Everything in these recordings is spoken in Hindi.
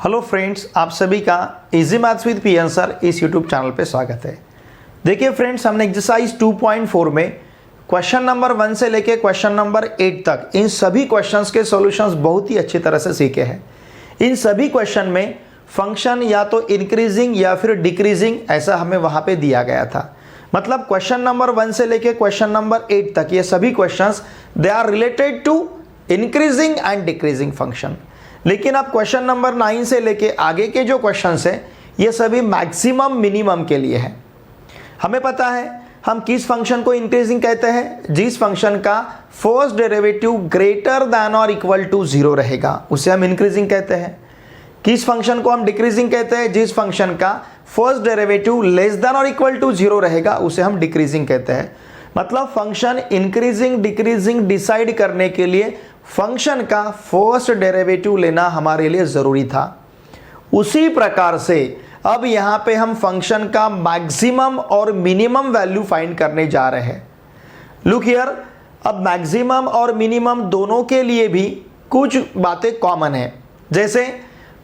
हेलो फ्रेंड्स, आप सभी का easy maths with PN sir इस यूट्यूब चैनल पे स्वागत है। देखिए फ्रेंड्स, हमने एक्सरसाइज 2.4 में क्वेश्चन नंबर 1 से लेके क्वेश्चन नंबर 8 तक इन सभी क्वेश्चंस के सॉल्यूशंस बहुत ही अच्छी तरह से सीखे हैं। इन सभी क्वेश्चन में फंक्शन या तो इंक्रीजिंग या फिर डिक्रीजिंग ऐसा हमें वहां पे दिया गया था। मतलब क्वेश्चन नंबर 1 से लेके क्वेश्चन नंबर 8 तक ये सभी questions they are related to increasing and decreasing function. लेकिन अब क्वेश्चन नंबर 9 से लेके आगे के जो क्वेश्चंस हैं ये सभी मैक्सिमम मिनिमम के लिए है। हमें पता है हम किस फंक्शन को इंक्रीजिंग कहते हैं, जिस फंक्शन का फर्स्ट डेरिवेटिव ग्रेटर देन और इक्वल टू 0 रहेगा उसे हम इंक्रीजिंग कहते हैं। किस फंक्शन को हम डिक्रीजिंग कहते हैं, जिस फंक्शन का फर्स्ट डेरिवेटिव लेस देन और इक्वल टू 0 रहेगा उसे हम डिक्रीजिंग कहते हैं। मतलब फंक्शन इंक्रीजिंग डिक्रीजिंग डिसाइड करने के लिए फंक्शन का फर्स्ट डेरिवेटिव लेना हमारे लिए जरूरी था। उसी प्रकार से अब यहां पे हम फंक्शन का मैक्सिमम और मिनिमम वैल्यू फाइंड करने जा रहे हैं। लुक हियर, अब मैक्सिमम और मिनिमम दोनों के लिए भी कुछ बातें कॉमन है। जैसे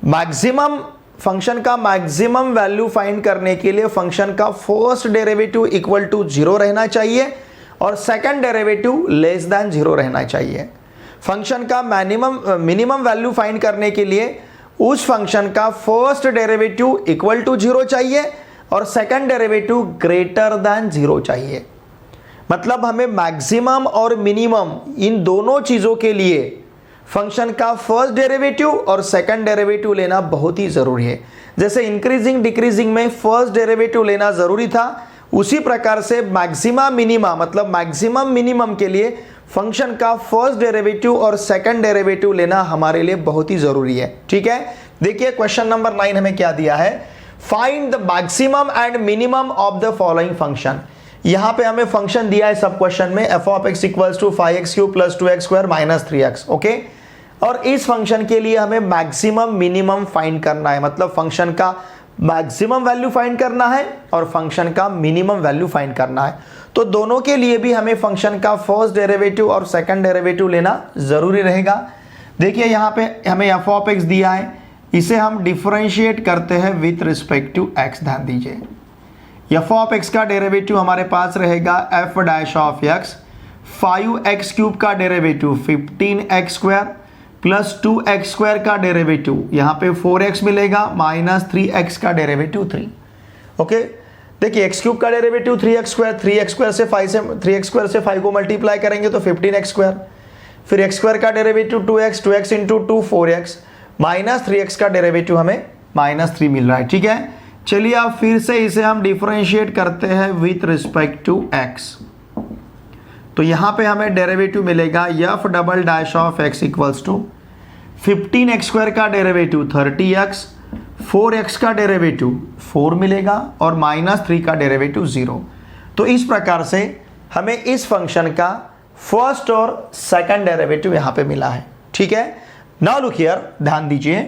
मैक्सिमम फंक्शन का मैक्सिमम वैल्यू फाइंड करने के लिए फंक्शन का फर्स्ट डेरिवेटिव इक्वल टू 0 रहना चाहिए और सेकंड डेरिवेटिव लेस देन 0 रहना चाहिए। फंक्शन का मिनिमम वैल्यू फाइंड करने के लिए उस फंक्शन का फर्स्ट डेरिवेटिव इक्वल टू 0 चाहिए और सेकंड डेरिवेटिव ग्रेटर देन 0 चाहिए। मतलब हमें मैक्सिमम और मिनिमम इन दोनों चीजों के लिए फंक्शन का फर्स्ट डेरिवेटिव और सेकंड डेरिवेटिव लेना बहुत ही जरूरी है। जैसे इंक्रीजिंग डिक्रीजिंग में फर्स्ट डेरिवेटिव लेना जरूरी था, उसी प्रकार से मैक्सिमा मिनिमा मतलब मैक्सिमम मिनिमम के लिए फंक्शन का फर्स्ट डेरिवेटिव और सेकंड डेरिवेटिव लेना हमारे लिए बहुत ही जरूरी है। ठीक है, देखिए क्वेश्चन नंबर 9 हमें क्या दिया है, find the maximum and minimum of the following function. यहां पे हमें फंक्शन दिया है सब क्वेश्चन में f of x equals to 5x³ plus 2x² minus 3x। Okay, और इस फंक्शन के लिए हमें मैक्सिमम मिनिमम फाइंड करना है। मतलब फंक्शन का मैक्सिमम वैल्यू फाइंड करना है और फंक्शन का मिनिमम वैल्यू फाइंड करना है। तो दोनों के लिए भी हमें फंक्शन का फर्स्ट डेरिवेटिव और सेकंड डेरिवेटिव लेना जरूरी रहेगा। देखिए यहाँ पे हमें f ऑफ x दिया है, इसे हम डिफरेंशिएट करते हैं विथ रिस्पेक्ट टू x। ध्यान दीजिए, f ऑफ x का डेरिवेटिव हमारे पास रहेगा f dash of x, 5x³ का डेरिवेटिव 15x² प्लस 2x² का डेरिवेटिव यहाँ पे 4x मिलेगा माइनस 3x का डेरिवेटिव 3। ओके, देखिए x³ का डेरिवेटिव 3x², 3x² से 5 से 3x² से 5 को मल्टीप्लाई करेंगे तो 15x², फिर x² का derivative 2x, 2x into 2 4x minus 3x का डेरिवेटिव हमें माइनस 3 मिल रहा है। ठीक है, चलिए अब फिर से इसे हम डिफरेंशिएट करते हैं विथ रिस्पेक्ट टू x। तो यहां पे हमें डेरिवेटिव मिलेगा f double dash of x equals to 15x² का डेरिवेटिव 30x, 4x का डेरिवेटिव 4 मिलेगा और माइनस 3 का डेरिवेटिव 0। तो इस प्रकार से हमें इस फंक्शन का फर्स्ट और सेकंड डेरिवेटिव यहां पे मिला है। ठीक है, नाउ लुक हियर, ध्यान दीजिए,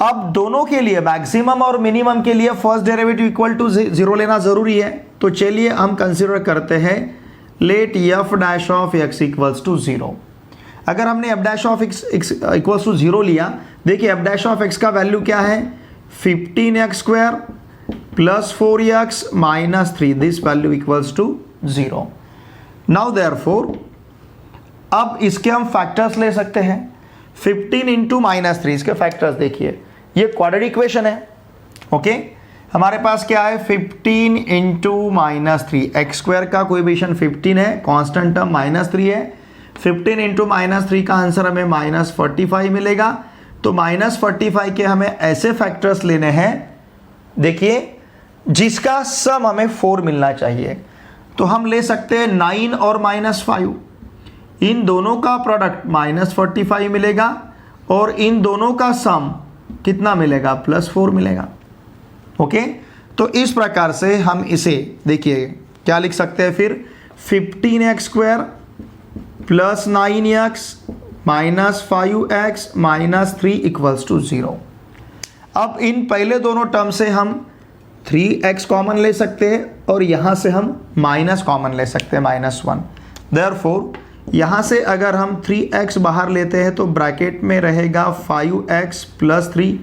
अब दोनों के लिए मैक्सिमम और मिनिमम के लिए फर्स्ट डेरिवेटिव इक्वल टू 0 लेना जरूरी है। तो चलिए हम कंसीडर करते हैं let f dash of x equals to 0। अगर हमने f dash of x equals to 0 लिया, देखिए f डैश ऑफ x का वैल्यू क्या है, 15x² plus 4x minus 3, this value equals to 0। Now therefore अब इसके हम फैक्टर्स ले सकते हैं। 15 इंटू माइनस 3 इसके फैक्टर्स देखिए, ये क्वाड्रेटिक इक्वेशन है। ओके, हमारे पास क्या है 15 इंटू माइनस 3, x² का कोएफिशिएंट 15 है, कांस्टेंट टर्म माइनस 3 है। 15 इंटू माइनस 3 का आंसर हमें माइनस 45 मिलेगा। तो माइनस 45 के हमें ऐसे फैक्टर्स लेने हैं, देखिए जिसका सम हमें 4 मिलना चाहिए। तो हम ले सकते हैं 9 और माइनस 5, इन दोनों का प्रोडक्ट माइनस 45 मिलेगा और इन दोनों का सम कितना मिलेगा, प्लस 4 मिलेगा। ओके, तो इस प्रकार से हम इसे देखिए क्या लिख सकते हैं फिर, 15x² plus 9x minus 5x minus 3 equals to 0। अब इन पहले दोनों टर्म से हम 3x कॉमन ले सकते हैं और यहां से हम माइनस कॉमन ले सकते हैं, -1। देयरफॉर यहाँ से अगर हम 3x बाहर लेते हैं तो ब्रैकेट में रहेगा 5x प्लस 3।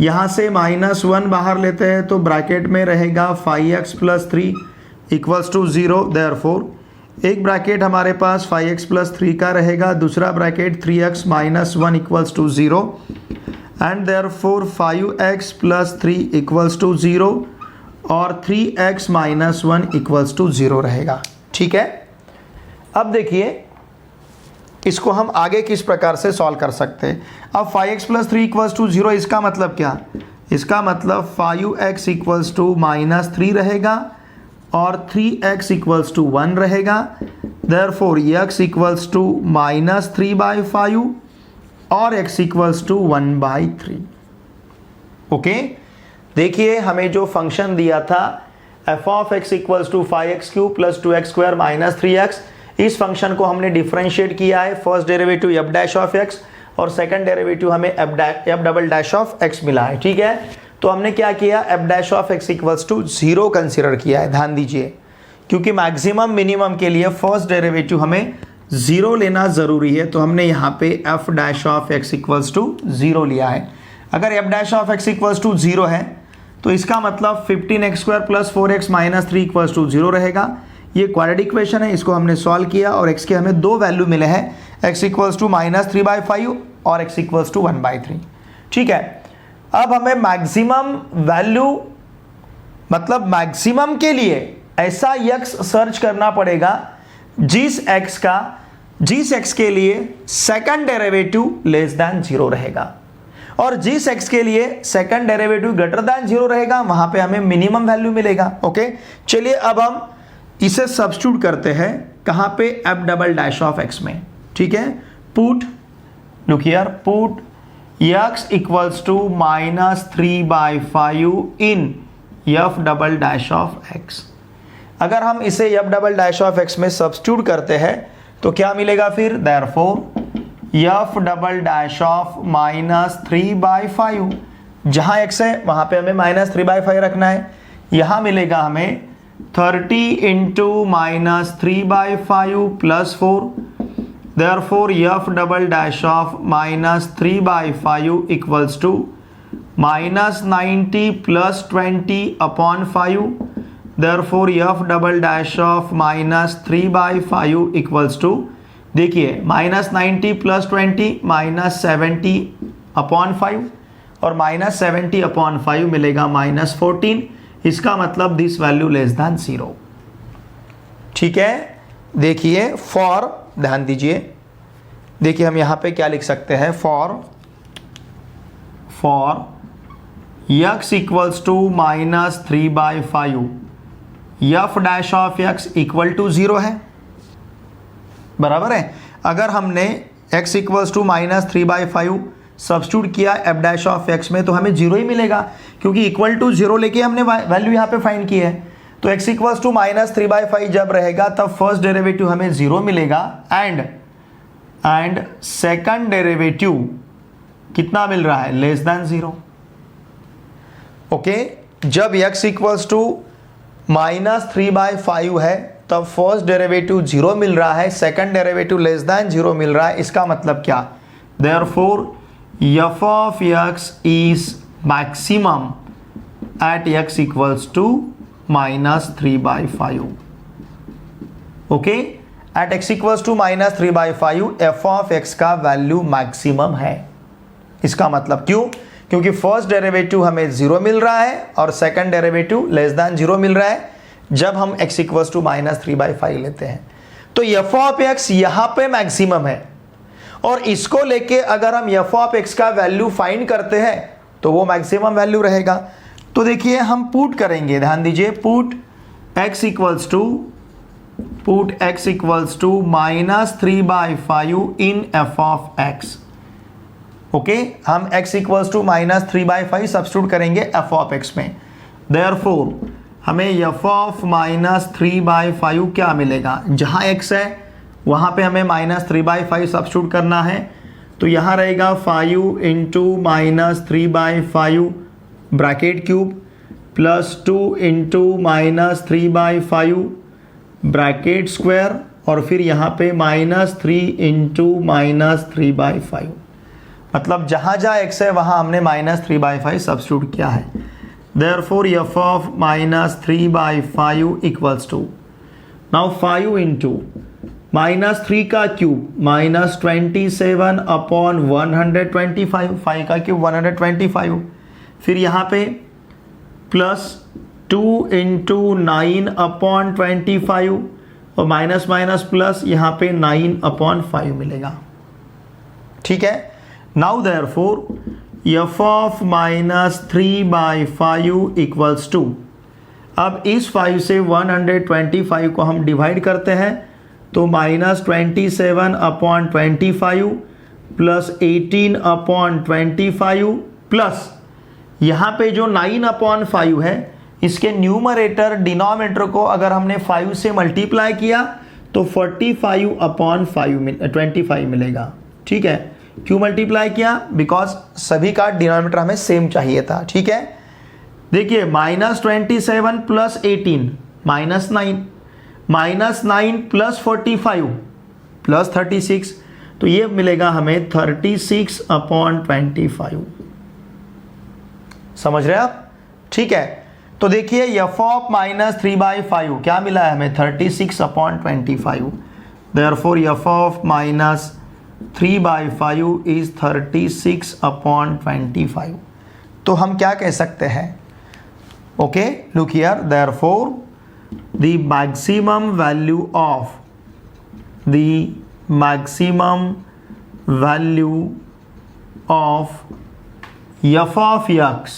यहाँ से -1 बाहर लेते हैं तो ब्रैकेट में रहेगा 5x plus 3 equals to 0। Therefore एक ब्रैकेट हमारे पास 5x प्लस 3 का रहेगा, दूसरा bracket 3x minus 1 equals to 0 and therefore 5x plus 3 equals to 0 और 3x माइनस 1 इक्वल्स टू 0 रहेगा। ठीक है, अब देखिए इसको हम आगे किस प्रकार से सॉल्व कर सकते हैं। अब 5x प्लस 3 इक्वल्स टू 0, इसका मतलब क्या? इसका मतलब 5x इक्वल्स टू -3 रहेगा और 3x इक्वल्स टू 1 रहेगा। देयरफॉर x इक्वल्स टू -3/5 और x इक्वल्स टू 1/3। ओके, देखिए हमें जो फंक्शन दिया था f of x equals to 5x³ plus 2x² minus 3x, इस फंक्शन को हमने डिफरेंशिएट किया है। First derivative f dash of x और सेकंड डेरिवेटिव हमें f double dash of x मिला है। ठीक है, तो हमने क्या किया, f dash of x equals to 0 consider किया है। ध्यान दीजिए, क्योंकि मैक्सिमम मिनिमम के लिए फर्स्ट डेरिवेटिव हमें 0 लेना ज़रूरी है, तो हमने यहाँ पे f dash of x equals to 0 लिया है। अगर f dash of x equals to 0 है तो इसका मतलब 15x² plus 4x minus 3 equals to 0 रहेगा। ये क्वाड्रेटिक इक्वेशन है, इसको हमने सॉल्व किया और x के हमें दो वैल्यू मिले हैं, x इक्वल्स टू -3/5 और x इक्वल्स टू 1/3। ठीक है, अब हमें मैक्सिमम वैल्यू मतलब मैक्सिमम के लिए ऐसा x सर्च करना पड़ेगा जिस x के लिए सेकंड डेरिवेटिव लेस देन 0 रहेगा और जिस x के लिए सेकंड डेरिवेटिव ग्रेटर देन 0 रहेगा वहां पे हमें मिनिमम वैल्यू मिलेगा। ओके, चलिए अब हम इसे सब्स्टिट्यूट करते हैं कहां पे, f double dash of x में। ठीक है, put look here, put x equals to -3/5 in f double dash of x। अगर हम इसे f double dash of x में सब्स्टिट्यूट करते हैं तो क्या मिलेगा फिर, therefore f double dash of -3/5, जहां x है वहां पे हमें -3/5 रखना है। यहां मिलेगा हमें 30 into -3/5 plus 4। Therefore f double dash of -3/5 equals to -90 plus 20 upon 5। Therefore f double dash of -3/5 equals to, देखिए -90 प्लस 20 -70 अपॉन 5 और -70 अपॉन 5 मिलेगा -14। इसका मतलब दिस वैल्यू लेस देन 0। ठीक है, देखिए फॉर, ध्यान दीजिए, देखिए हम यहां पे क्या लिख सकते हैं, for x equals to -3/5 f dash of x equal to 0 है, बराबर है। अगर हमने x इक्वल्स टू -3/5 सब्स्टिट्यूट किया f डैश ऑफ x में तो हमें 0 ही मिलेगा, क्योंकि इक्वल टू 0 लेके हमने वैल्यू यहाँ पे फाइंड की है। तो x इक्वल्स टू -3/5 जब रहेगा तब फर्स्ट डेरिवेटिव हमें 0 मिलेगा एंड सेकंड डेरिवेटिव कितना मिल रहा है, लेस देन 0। ओके, जब x इक्वल्स टू -3/5 है तब फर्स्ट डेरिवेटिव 0 मिल रहा है, सेकंड डेरिवेटिव लेस देन 0 मिल रहा है। इसका मतलब क्या, therefore f of x is maximum at x equals to -3/5। Okay, at x equals to -3/5 f of x का वैल्यू मैक्सिमम है। इसका मतलब क्यों, क्योंकि फर्स्ट डेरिवेटिव हमें 0 मिल रहा है और सेकंड डेरिवेटिव लेस देन 0 मिल रहा है जब हम x इक्वल्स टू -3/5 लेते हैं। तो f ऑफ x यहां पे मैक्सिमम है और इसको लेके अगर हम f ऑफ x का वैल्यू फाइंड करते हैं तो वो मैक्सिमम वैल्यू रहेगा। तो देखिए हम पुट करेंगे, ध्यान दीजिए, put x equals to -3/5 in f of x। Okay, हम x इक्वल्स टू -3/5 सब्स्टिट्यूट करेंगे f ऑफ x में। देयरफॉर हमें f ऑफ -3/5 क्या मिलेगा, जहां x है वहां पे हमें -3/5 सब्स्टिट्यूट करना है। तो यहाँ रहेगा 5 into -3/5 bracket cube plus 2 into -3/5 bracket square और फिर यहाँ पे -3 इंटू -3/5, मतलब जहाँ जहाँ x है वहाँ हमने -3/5 सब्स्टिट्यूट किया है। Therefore f of -3/5 equals to, now 5 into -3 का क्यूब -27/125, 5 का क्यूब 125, फिर यहाँ पे +2 इंटू 9/25 और माइनस माइनस प्लस यहाँ पे 9/5 मिलेगा। ठीक है, now therefore f of -3/5 equals to, अब इस 5 से 125 को हम डिवाइड करते हैं तो -27/25 प्लस 18/25 प्लस यहाँ पे जो 9/5 है, इसके न्यूमरेटर डिनोमिनेटर को अगर हमने 5 से मल्टीप्लाई किया तो 45/25 मिलेगा। ठीक है, क्यों मल्टीप्लाई किया? बिकॉज सभी का डिनोमिनेटर हमें सेम चाहिए था। ठीक है, देखिए -27 प्लस 18 -9, -9 प्लस 45 प्लस 36, तो ये मिलेगा हमें 36/25। समझ रहे आप? ठीक है, तो देखिए f ऑफ -3/5 क्या मिला है हमें? 36/25। Therefore f of -3/5 is 36/25। तो हम क्या कह सकते हैं? Okay, look here, therefore the maximum value of f of x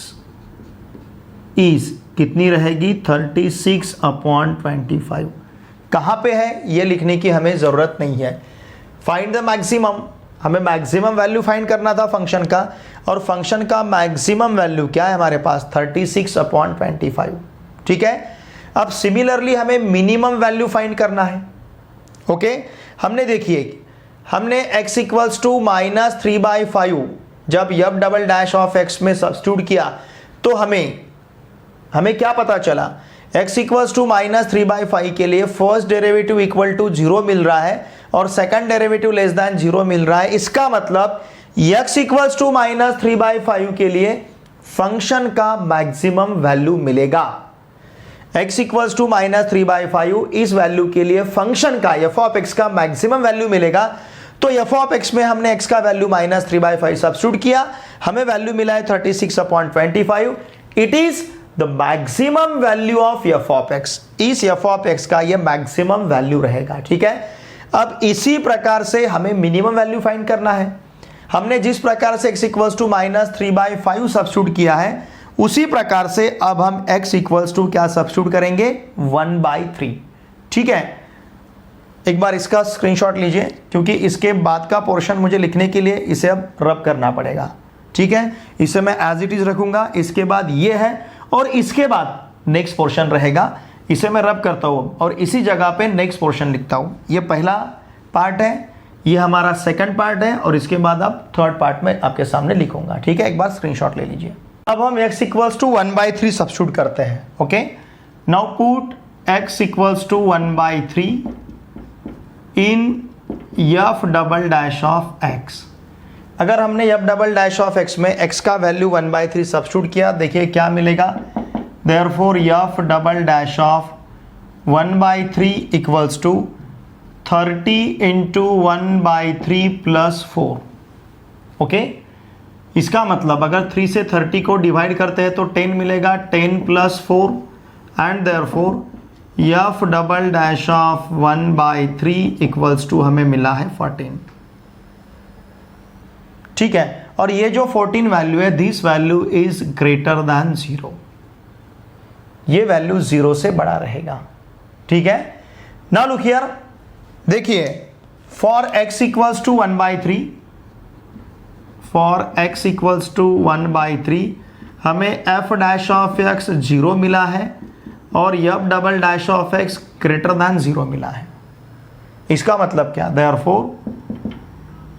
is कितनी रहेगी? 36/25। कहाँ पे है ये लिखने की हमें ज़रूरत नहीं है। फाइंड द मैक्सिमम, हमें मैक्सिमम वैल्यू फाइंड करना था फंक्शन का, और फंक्शन का मैक्सिमम वैल्यू क्या है हमारे पास? 36/25। ठीक है, अब सिमिलरली हमें मिनिमम वैल्यू फाइंड करना है। ओके, हमने देखिए हमने x इक्वल्स टू -3/5 जब f double dash of x में सब्स्टिट्यूट किया तो हमें क्या पता चला? x इक्वल्स टू -3/5 के लिए फर्स्ट डेरिवेटिव इक्वल टू 0 मिल रहा है और सेकंड डेरिवेटिव लेस दैन 0 मिल रहा है। इसका मतलब x इक्वल्स टू -3/5 के लिए फंक्शन का मैक्सिमम वैल्यू मिलेगा। x इक्वल्स टू -3/5 इस वैल्यू के लिए फंक्शन का f ऑफ x का मैक्सिमम वैल्यू मिलेगा। तो f ऑफ x में हमने x का वैल्यू -3/5 सब्स्टिट्यूट किया, हमें वैल्यू मिला है 36/25। It is the maximum value of f of x। इस f ऑफ x का ये मैक्सिमम वैल्यू रहेगा। ठीक है, अब इसी प्रकार से हमें मिनिमम वैल्यू फाइंड करना है। हमने जिस प्रकार से x इक्वल्स टू -3/5 सब्स्टिट्यूट किया है, उसी प्रकार से अब हम x इक्वल्स टू क्या सब्स्टिट्यूट करेंगे? 1/3। ठीक है, एक बार इसका स्क्रीनशॉट लीजिए क्योंकि इसके बाद का पोर्शन मुझे लिखने के लिए इसे अब रब करना पड़ेगा। ठीक है, इसे मैं एज इट इज रखूंगा, इसके बाद ये है और इसके बाद नेक्स्ट पोर्शन रहेगा। इसे मैं रब करता हूँ और इसी जगह पे नेक्स्ट पोर्शन लिखता हूँ। ये पहला पार्ट है, ये हमारा सेकंड पार्ट है और इसके बाद अब थर्ड पार्ट में आपके सामने लिखूंगा। ठीक है, एक बार स्क्रीनशॉट ले लीजिए। अब हम x इक्वल्स टू 1/3 सब्स्टिट्यूट करते हैं। Okay, now put x equals to 1/3 in f double dash of x। अगर हमने f double dash of x में x का वैल्यू 1/3 सब्स्टिट्यूट किया, देखिए क्या मिलेगा? Therefore f double dash of 1/3 equals to 30 into 1/3 plus 4। Okay, इसका मतलब अगर 3 से 30 को डिवाइड करते हैं तो 10 मिलेगा, 10 plus 4 and therefore f double dash of 1/3 equals to हमें मिला है 14। ठीक है, और ये जो 14 वैल्यू है, this value is greater than 0। ये वैल्यू 0 से बड़ा रहेगा। ठीक है, नाउ लुक हियर, देखिए for x equals to 1/3, for x equals to 1/3 हमें f डैश ऑफ x 0 मिला है और f double dash of x greater than 0 मिला है। इसका मतलब क्या? Therefore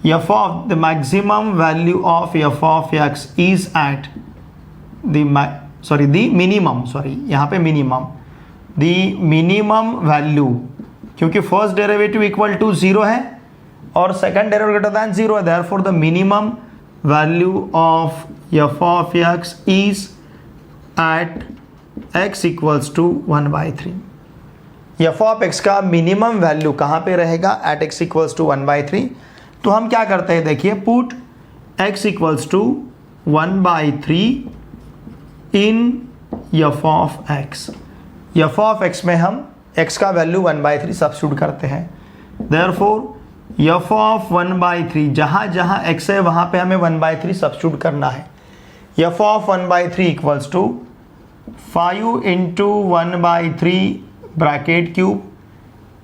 f of the maximum value of f of x is at the minimum, the minimum value क्योंकि फर्स्ट डेरिवेटिव इक्वल टू 0 है और सेकंड डेरिवेटिव ग्रेटर दैन 0 है, therefore the minimum value of f of x is at x equals to 1/3। F of x का मिनिमम वैल्यू कहाँ पे रहेगा? At x equals to 1/3। तो हम क्या करते हैं, देखिए, put x equals to 1/3 in f of x. F of x में हम x का वैल्यू 1/3 सब्स्टिट्यूट करते हैं, देयरफॉर एफ ऑफ 1/3 जहाँ जहाँ x है वहाँ पे हमें 1/3 सब्स्टिट्यूट करना है। F of 1/3 equals to 5 into 1/3 bracket cube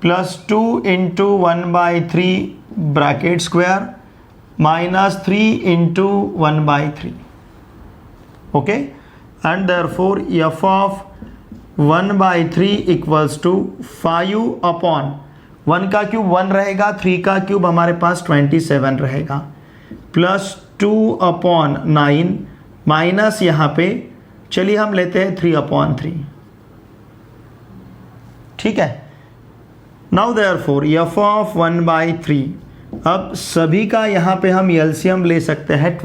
plus 2 into 1/3 bracket square minus 3 into 1/3। Okay, and therefore f of 1/3 equals to 5 upon 1 का क्यूब 1 रहेगा, 3 का क्यूब हमारे पास 27 रहेगा, प्लस 2 अपॉन 9 माइनस यहाँ पे चलिए हम लेते हैं 3/3। ठीक है, नाउ देयरफॉर एफ ऑफ 1/3, अब सभी का यहाँ पे हम एलसीएम ले सकते हैं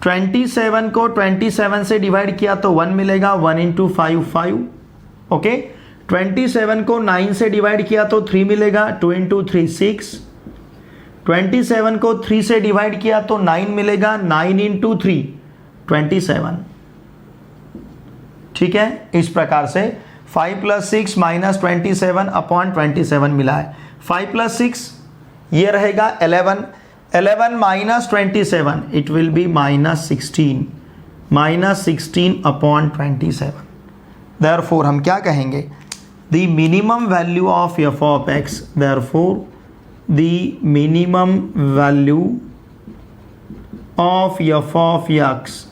27 को 27 से डिवाइड किया तो 1 मिलेगा, 1 इंटू 5 5। ओके, 27 को 9 से डिवाइड किया तो 3 मिलेगा, 2 इंटू 3 6। 27 को 3 से डिवाइड किया तो 9 मिलेगा, 9 इंटू 3 27। ठीक है, इस प्रकार से 5 + 6 माइनस 27 अपॉन 27 मिला है। 5 + 6 ये रहेगा 11, 11 minus 27 it will B -16 upon 27। Therefore हम क्या कहेंगे, the minimum value of f of x, therefore the minimum value of f of x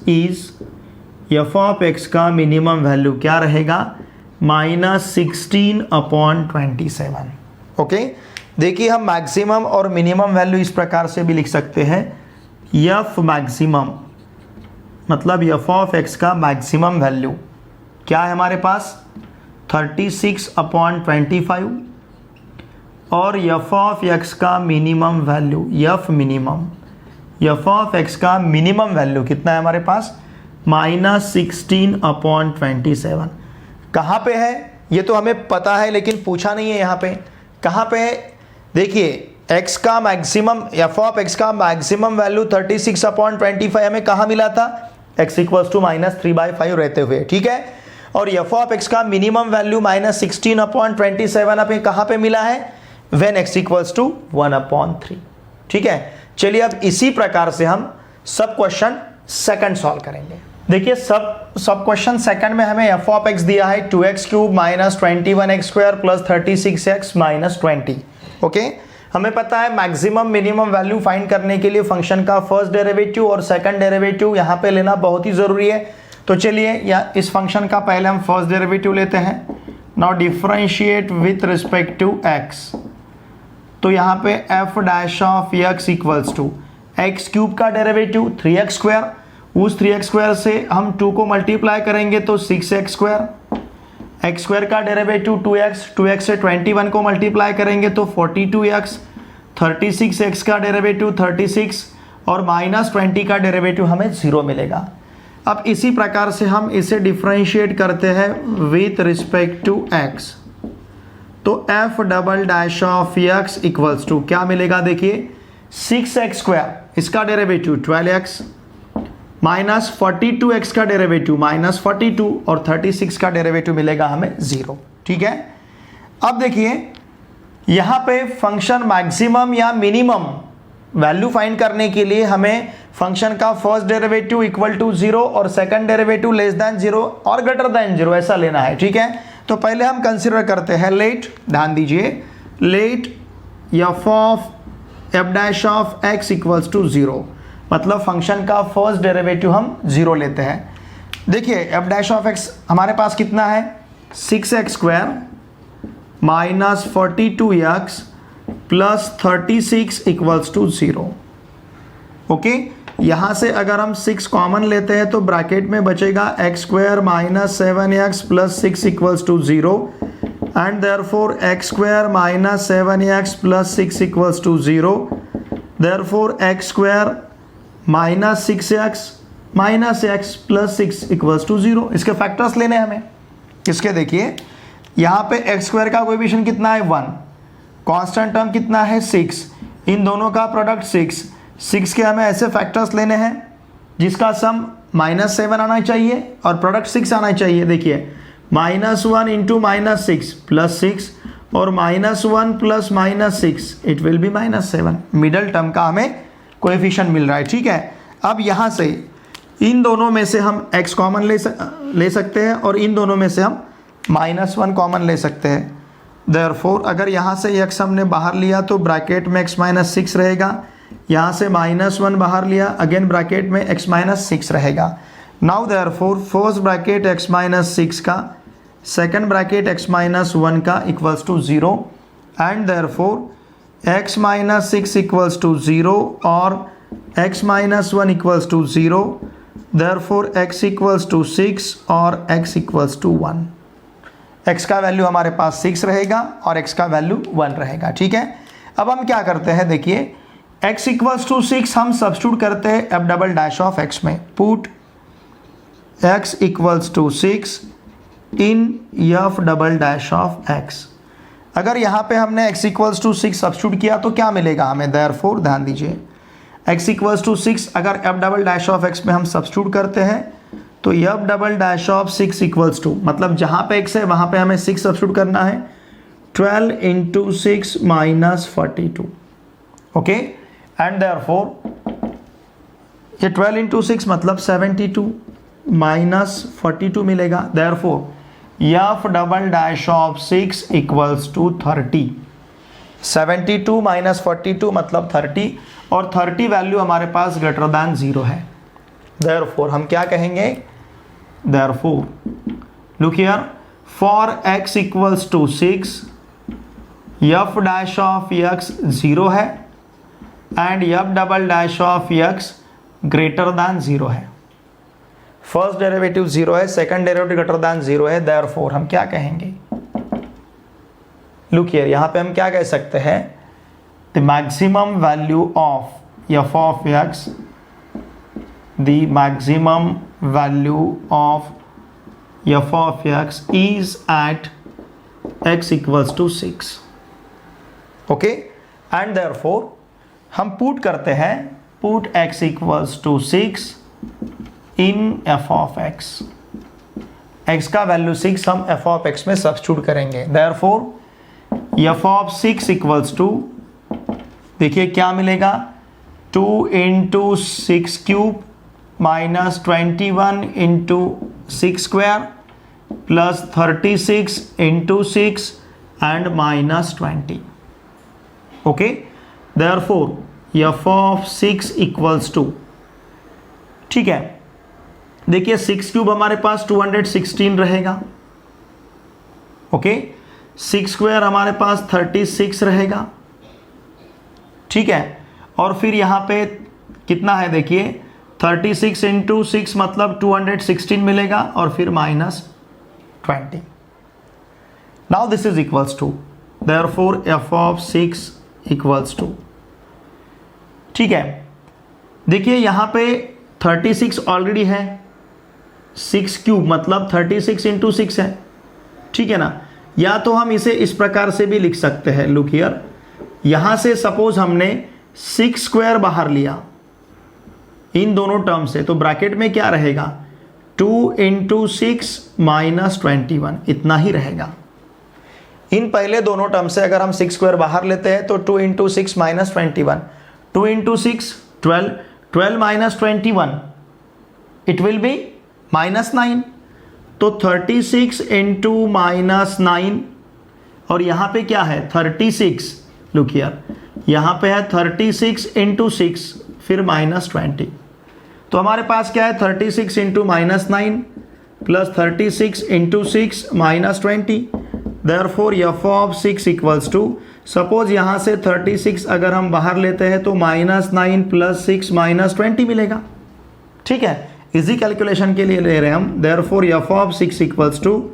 is, F of x का मिनिमम वैल्यू क्या रहेगा, -16 अपॉन 27। ओके, देखिए हम मैक्सिमम और मिनिमम वैल्यू इस प्रकार से भी लिख सकते हैं। एफ मैक्सिमम मतलब एफ ऑफ एक्स का मैक्सिमम वैल्यू क्या है हमारे पास, 36 अपॉन 25, और एफ ऑफ एक्स का minimum value, F of x का मिनिमम वैल्यू कितना है हमारे पास, -16 अपॉन 27। कहाँ पे है ये तो हमें पता है, लेकिन पूछा नहीं है यहाँ पे कहाँ पे है। देखिए x का मैक्सिमम, एफ ऑफ एक्स का मैक्सिमम वैल्यू 36 अपॉन 25 हमें कहाँ मिला था, x इक्वल्स टू -3/5 रहते हुए। ठीक है, और एफ ऑफ एक्स का मिनिमम वैल्यू -16 अपॉन 27 हमें कहाँ पे मिला है, व्हेन x इक्वल्स टू 1/3। ठीक है, चलिए अब इसी प्रकार से हम सब क्वेश्चन सेकंड सॉल्व करेंगे। देखिए सब क्वेश्चन सेकंड में हमें एफ ऑफ एक्स दिया है 2x³ minus 21x² plus 36x minus 20। Okay, हमें पता है मैक्सिमम मिनिमम वैल्यू फाइंड करने के लिए फंक्शन का फर्स्ट डेरिवेटिव और सेकंड डेरिवेटिव यहाँ पे लेना बहुत ही ज़रूरी है। तो चलिए या इस फंक्शन का पहले हम फर्स्ट डेरिवेटिव लेते हैं। Now differentiate with respect to x, तो यहाँ पे f dash of x equals to x³ का डेरिवेटिव 3x², उस 3x² से हम 2 को मल्टीप्लाई करेंगे तो 6x², x² का डेरिवेटिव 2x से 21 को मल्टीप्लाई करेंगे तो 42x, 36x का डेरिवेटिव 36 और -20 का डेरिवेटिव हमें 0 मिलेगा। अब इसी प्रकार से हम इसे डिफरेंशिएट करते हैं विथ रिस्पेक्ट टू x, तो f double dash of x equals to क्या मिलेगा, देखिए 6x² इसका डेरिवेटिव 12x माइनस 42x का डेरिवेटिव -42 और 36 का डेरिवेटिव मिलेगा हमें 0। ठीक है, अब देखिए यहाँ पे फंक्शन मैक्सिमम या मिनिमम वैल्यू फाइंड करने के लिए हमें फंक्शन का फर्स्ट डेरिवेटिव इक्वल टू 0 और सेकंड डेरिवेटिव लेस देन 0 और ग्रेटर देन 0 ऐसा लेना है। ठीक है, तो पहले हम कंसिडर करते हैं लेट, ध्यान दीजिए, let f of f dash of x equals to 0, मतलब फंक्शन का फर्स्ट डेरिवेटिव हम 0 लेते हैं। देखिए एफ डैश ऑफ एक्स हमारे पास कितना है, 6x² minus 42x plus 36 equals to 0। Okay, यहाँ से अगर हम 6 कॉमन लेते हैं तो ब्रैकेट में बचेगा x square minus 7x plus 6 equals to 0 and therefore x square minus 7x plus 6 equals to 0, therefore x square minus 6x minus x plus 6 equals to 0। इसके फैक्टर्स लेने हैं हमें। इसके देखिए यहाँ पे x स्क्वायर का कोएफिशिएंट कितना है 1, कांस्टेंट टर्म कितना है 6, इन दोनों का प्रोडक्ट 6 के हमें ऐसे फैक्टर्स लेने हैं जिसका सम -7 आना चाहिए और प्रोडक्ट 6 आना चाहिए। देखिए -1 इंटू -6 प्लस 6 और -1 plus -6 it will B -7। Middle term का हमें कोएफिशिएंट मिल रहा है। ठीक है, अब यहाँ से इन दोनों में से हम x कॉमन ले सकते हैं और इन दोनों में से हम -1 कॉमन ले सकते हैं। देयरफॉर अगर यहाँ से x हमने बाहर लिया तो ब्रैकेट में x माइनस 6 रहेगा, यहाँ से -1 बाहर लिया अगेन ब्रैकेट में x माइनस 6 रहेगा। Now therefore first bracket x minus 6 का, सेकंड ब्रैकेट x माइनस 1 का equals to 0 and therefore x minus 6 equals to 0 और x minus 1 equals to 0, therefore x equals to 6 और x इक्वल्स टू 1। x का वैल्यू हमारे पास 6 रहेगा और x का वैल्यू 1 रहेगा। ठीक है, अब हम क्या करते हैं, देखिए x इक्वल्स टू 6 हम सब्स्टिट्यूट करते हैं f double dash of x में। Put x equals to 6 in f double dash of x। अगर यहाँ पे हमने x इक्वल्स टू 6 सब्स्टिट्यूट किया तो क्या मिलेगा हमें, देयरफॉर ध्यान दीजिए x इक्वल्स टू 6 अगर f double dash of x में हम सब्स्टिट्यूट करते हैं तो f double dash of 6 equals to, मतलब जहाँ पे x है वहाँ पे हमें 6 सब्स्टिट्यूट करना है, 12 into 6 minus 42। Okay, and therefore ये 12 इंटू 6 मतलब 72 माइनस 42 मिलेगा। Therefore f double dash of 6 equals to 30। 72 minus 42 मतलब 30 और 30 वैल्यू हमारे पास ग्रेटर दैन 0 है। देयरफॉर हम क्या कहेंगे, therefore look here for x equals to 6 f dash of x 0 है and f double dash of x greater than 0 है। फर्स्ट डेरिवेटिव 0 है, सेकंड डेरिवेटिव ग्रेटर दैन 0 है। देयरफॉर हम क्या कहेंगे, लुक हियर यहाँ पे हम क्या कह सकते हैं, the maximum value of f of x, the maximum value of f of x is at x equals to 6. okay, and therefore हम पुट करते हैं, put x equals to 6 in f of x। x का वैल्यू 6 हम f of x में सब्स्टिट्यूट करेंगे। therefore f of 6 equals to, देखिए क्या मिलेगा, 2 into 6 cube minus 21 into 6 square plus 36 into 6 and minus 20। Okay, therefore f of 6 equals to, ठीक है, देखिए 6 क्यूब हमारे पास 216 रहेगा। ओके, 6 स्क्वायर हमारे पास 36 रहेगा। ठीक है, और फिर यहाँ पे कितना है, देखिए 36 इंटू 6 मतलब 216 मिलेगा और फिर -20। Now this is equals to, therefore f of 6 equals to, ठीक है, देखिए यहाँ पे 36 ऑलरेडी है, 6 क्यूब मतलब 36 इंटू 6 है। ठीक है ना, या तो हम इसे इस प्रकार से भी लिख सकते हैं, लुक हियर, यहाँ से सपोज हमने 6 स्क्वायर बाहर लिया इन दोनों टर्म से, तो ब्रैकेट में क्या रहेगा, 2 इंटू 6 माइनस 21, इतना ही रहेगा। इन पहले दोनों टर्म से अगर हम 6 स्क्वायर बाहर लेते हैं तो 2 into 6 minus 21, 2 into 6 12, 12 minus 21 it will B -9, तो 36 इंटू माइनस 9 और यहाँ पे क्या है 36, लुक हियर यहाँ पे है 36 इंटू 6 फिर -20, तो हमारे पास क्या है 36 into -9 plus 36 into 6 -20। Therefore f of 6 equals to suppose यहाँ से 36 अगर हम बाहर लेते हैं तो -9 + 6 -20 मिलेगा। ठीक है, इजी कैलकुलेशन के लिए ले रहे हैं हम। Therefore f of 6 equals to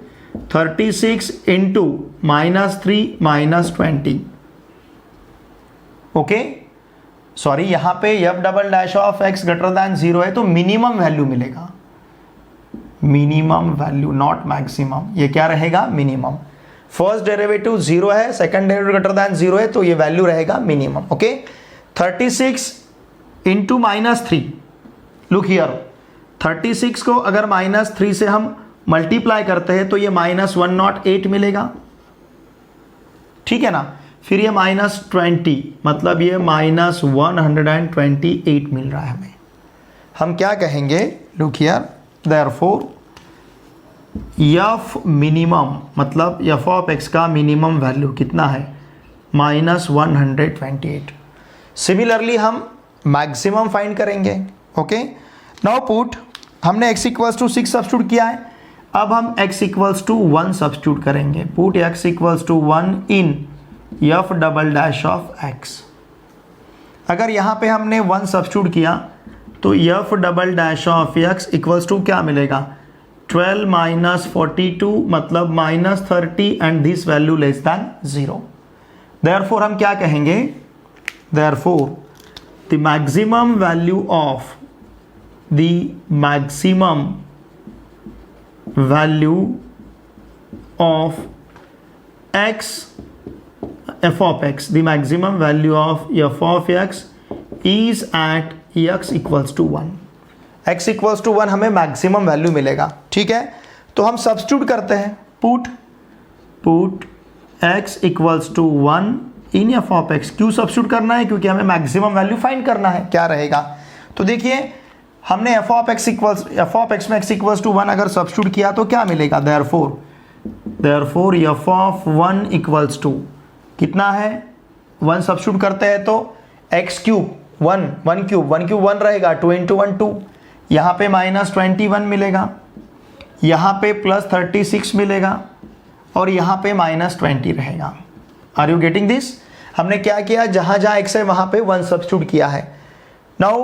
36 into -3 -20। Okay, sorry, यहाँ पे f double dash of x greater than 0 है तो मिनिमम वैल्यू मिलेगा, मिनिमम वैल्यू नॉट मैक्सिमम। ये क्या रहेगा? मिनिमम। फर्स्ट डेरिवेटिव 0 है, सेकंड डेरिवेटिव ग्रेटर दैन 0 है तो ये वैल्यू रहेगा minimum. Okay, 36 into -3, look here, 36 को अगर -3 से हम मल्टीप्लाई करते हैं तो ये -108 मिलेगा। ठीक है ना, फिर ये -20 मतलब ये -128 मिल रहा है हमें। हम क्या कहेंगे? Look here, therefore f minimum मतलब f ऑफ x का मिनिमम वैल्यू कितना है? -128। सिमिलरली हम मैक्सिमम फाइंड करेंगे। ओके, नाउ पुट, हमने x इक्वल्स टू 6 सब्स्टिट्यूट किया है, अब हम x इक्वल्स टू 1 सब्स्टिट्यूट करेंगे। Put x equals to 1 in f double dash of x। अगर यहाँ पे हमने 1 सब्स्टिट्यूट किया तो f double dash of x equals to क्या मिलेगा? 12 - 42 मतलब -30 and this value less than 0। Therefore हम क्या कहेंगे? Therefore the maximum value of x f of x, the maximum value of f of x is at x equals to 1। x equals to 1 हमें मैक्सिमम वैल्यू मिलेगा। ठीक है, तो हम सब्स्टिट्यूट करते हैं। Put x equals to 1 in f of x। क्यों सब्स्टिट्यूट करना है? क्योंकि हमें मैक्सिमम वैल्यू फाइंड करना है। क्या रहेगा? तो देखिए, हमने f ऑफ x में x इक्वल्स टू 1 अगर सब्स्टिट्यूट किया तो क्या मिलेगा? Therefore f of 1 equals to कितना है? 1 सब्स्टिट्यूट करते हैं तो x क्यूब 1 क्यूब 1 रहेगा, 2 इंटू 1 2, यहाँ पे -21 मिलेगा, यहाँ पे +36 मिलेगा और यहाँ पे -20 रहेगा। Are you getting this? हमने क्या किया? जहाँ जहाँ x है वहाँ पे 1 सब्स्टिट्यूट किया है। Now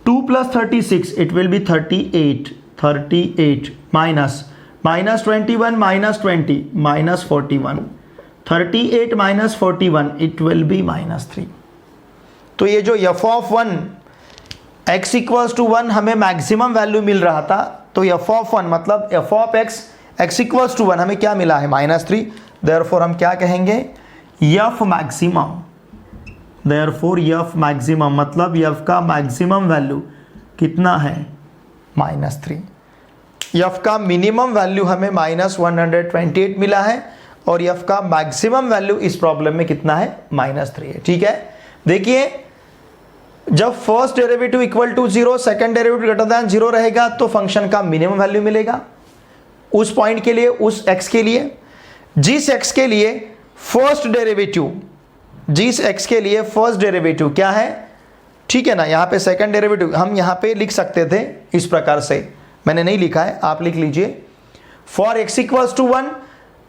2 + 36 it will be 38 minus -21 -20 -41, 38 - 41 it will be -3। तो ये जो f of 1 x equals to 1 हमें मैक्सिमम वैल्यू मिल रहा था, तो f ऑफ 1 मतलब f of x equals to 1 हमें क्या मिला है? -3। देयरफॉर हम क्या कहेंगे? f maximum. Therefore f maximum मतलब f का मैक्सिमम वैल्यू कितना है? -3। f का मिनिमम वैल्यू हमें -128 मिला है और f का मैक्सिमम वैल्यू इस प्रॉब्लम में कितना है? -3 है। ठीक है, देखिए, जब first derivative equal to 0, second derivative greater than 0 रहेगा तो फंक्शन का मिनिमम वैल्यू मिलेगा उस पॉइंट के लिए, उस x के लिए। जिस x के लिए फर्स्ट डेरिवेटिव क्या है? ठीक है ना, यहाँ पे सेकंड डेरिवेटिव हम यहाँ पे लिख सकते थे इस प्रकार से, मैंने नहीं लिखा है, आप लिख लीजिए। For x equals to 1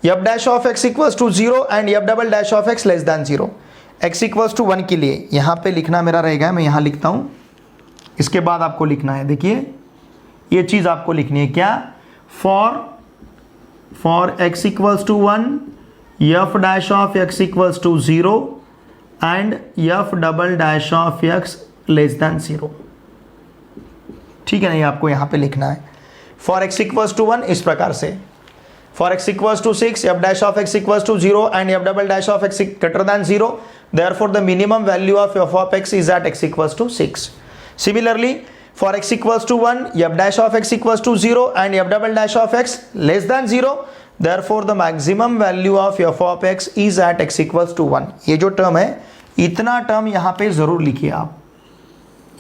f dash of x equals to 0 and f double dash of x less than 0। x equals to 1 के लिए यहाँ पे लिखना मेरा रहेगा, मैं यहाँ लिखता हूँ, इसके बाद आपको लिखना है। देखिए, ये चीज़ आपको लिखनी है क्या? For x equals to 1 f dash of x equals to 0 and f double dash of x less than 0। ठीक है ना, ये आपको यहाँ पे लिखना है। फॉर x इक्वल्स टू 1 इस प्रकार से, for x equals to 6 f dash of x equals to 0 and f double dash of x greater than 0, therefore the minimum value of f of x is at x equals to 6. Similarly, for x equals to 1 f dash of x equals to 0 and f double dash of x less than 0, therefore the maximum value of f of x is at x equals to 1. ये जो टर्म है, इतना टर्म यहाँ पे ज़रूर लिखिए आप।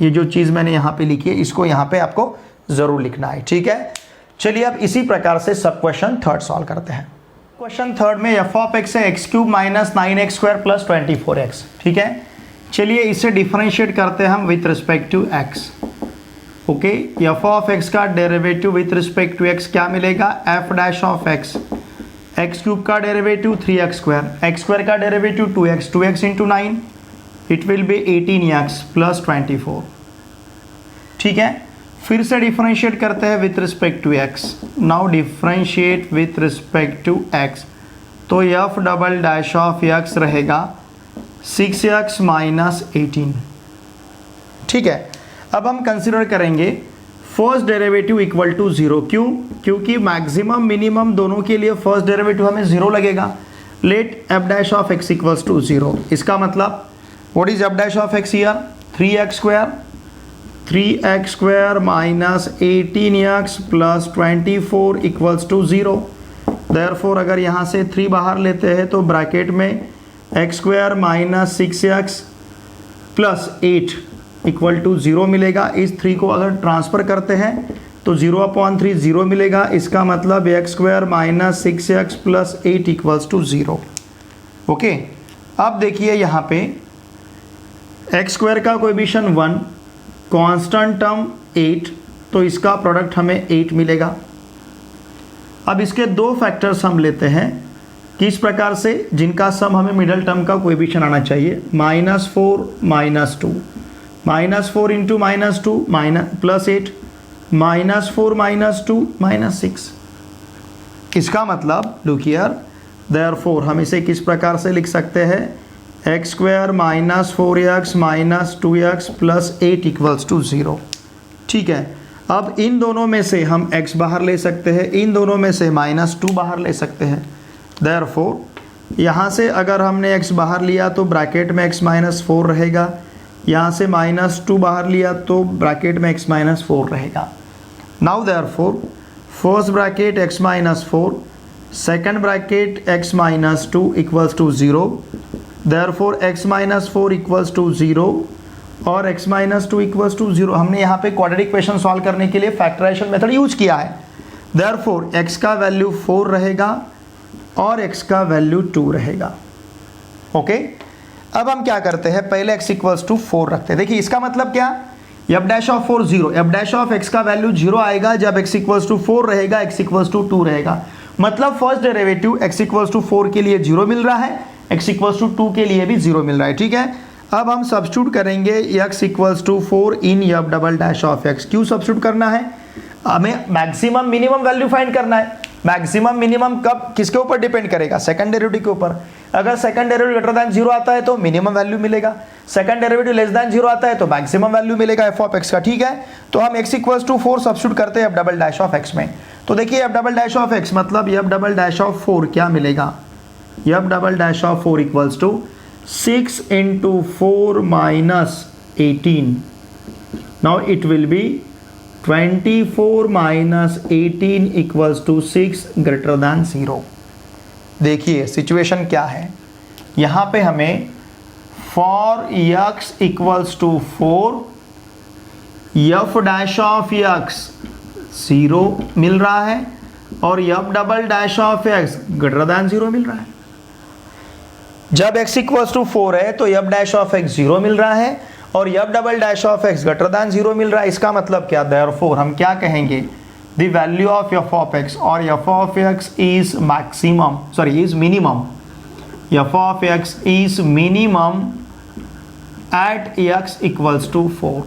ये जो चीज़ मैंने यहाँ पे लिखी है इसको यहाँ पे आपको ज़रूर लिखना है। ठीक है, चलिए अब इसी प्रकार से सब क्वेश्चन थर्ड सॉल्व करते हैं। क्वेश्चन थर्ड में f ऑफ x है x³ - 9x² + 24x। ठीक है, चलिए इसे डिफरेंशिएट करते हैं हम with respect to x। Okay, f of x का derivative with respect to x क्या मिलेगा? f dash of x x cube का डेरिवेटिव 3x², x² का derivative 2x, 2x into 9 it will be 18x plus 24। ठीक है, फिर से डिफरेंशिएट करते हैं with respect to x। Now differentiate with respect to x, तो f double dash of x रहेगा 6x माइनस 18। ठीक है, अब हम कंसिडर करेंगे फर्स्ट डेरिवेटिव इक्वल टू 0। क्यों? क्योंकि मैक्सिमम मिनिमम दोनों के लिए फर्स्ट डेरिवेटिव हमें 0 लगेगा। Let f dash of x equals to 0। इसका मतलब what is f dash of x here? 3x² minus 18x plus 24 equals to 0। Therefore अगर यहाँ से 3 बाहर लेते हैं तो ब्रैकेट में x² minus 6x plus 8 equal to 0 मिलेगा। इस 3 को अगर ट्रांसफ़र करते हैं तो 0/3 0 मिलेगा। इसका मतलब x² minus 6x plus 8 equals to 0। Okay, अब देखिए यहाँ पे x² का कोएफिशिएंट 1, कांस्टेंट टर्म 8, तो इसका प्रोडक्ट हमें 8 मिलेगा। अब इसके 2 फैक्टर्स हम लेते हैं किस प्रकार से, जिनका सम हमें मिडल टर्म का कोएफिशिएंट आना चाहिए। -4 -2, -4 इंटू -2 प्लस 8, -4 -2 -6। इसका मतलब लुक हियर, देयरफॉर हम इसे किस प्रकार से लिख सकते हैं? x² minus 4x minus 2x plus 8 equals to 0। ठीक है, अब इन दोनों में से हम x बाहर ले सकते हैं, इन दोनों में से -2 बाहर ले सकते हैं। देयरफॉर यहाँ से अगर हमने x बाहर लिया तो ब्रैकेट में x माइनस 4 रहेगा, यहाँ से -2 बाहर लिया तो ब्रैकेट में x माइनस 4 रहेगा। Now therefore first bracket x minus 4, second bracket x minus 2 equals to 0। Therefore x minus 4 equals to 0 और x माइनस 2 इक्वल्स टू 0। हमने यहाँ पे क्वाड्रेटिक इक्वेशन सॉल्व करने के लिए फैक्टराइजेशन मेथड यूज किया है। देयरफॉर x का वैल्यू 4 रहेगा और x का वैल्यू 2 रहेगा। ओके, अब हम क्या करते हैं, पहले x इक्वल्स टू 4 रखते हैं। देखिए इसका मतलब क्या, F dash of 4 0, F dash of x का वैल्यू 0 आएगा जब x इक्वल्स टू 4 रहेगा, x इक्वल्स टू 2 रहेगा। मतलब first derivative x equals to 4 के लिए 0 मिल रहा है, x इक्वल्स टू 2 के लिए भी 0 मिल रहा है। ठीक है, अब हम सब्स्टिट्यूट करेंगे x equals to 4 in f double dash of x। क्यों सब्स्टिट्यूट करना है? हमें मैक्सिमम मिनिमम वैल्यू फाइंड करना है। मैक्सिमम मिनिमम कब किसके ऊपर डिपेंड करेगा? सेकंड डेरिवेटिव के ऊपर। अगर सेकंड डेरिवेटिव ग्रेटर देन 0 आता है तो मिनिमम वैल्यू मिलेगा, सेकंड डेरिवेटिव लेस देन 0 आता है तो मैक्सिमम वैल्यू मिलेगा एफ ऑफ एक्स का। ठीक है, तो हम x इक्वल्स टू 4 सब्स्टिट्यूट करते हैं f double dash of x में। तो देखिए f double dash of x मतलब एफ डबल डैश ऑफ 4 क्या मिलेगा? F double dash of 4 equals to 6 into 4 minus 18। Now it will be 24 minus 18 equals to 6 greater than 0। देखिए सिचुएशन क्या है, यहाँ पे हमें for x equals to 4 f dash of x 0 मिल रहा है और f double dash of x greater than 0 मिल रहा है। जब x इक्वल्स टू 4 है तो एफ डैश ऑफ x 0 मिल रहा है और f double dash of x greater than 0 मिल रहा है। इसका मतलब क्या? देयरफॉर हम क्या कहेंगे, the value of f of x और f of x is maximum, sorry is minimum, f of x is minimum at x equals to 4।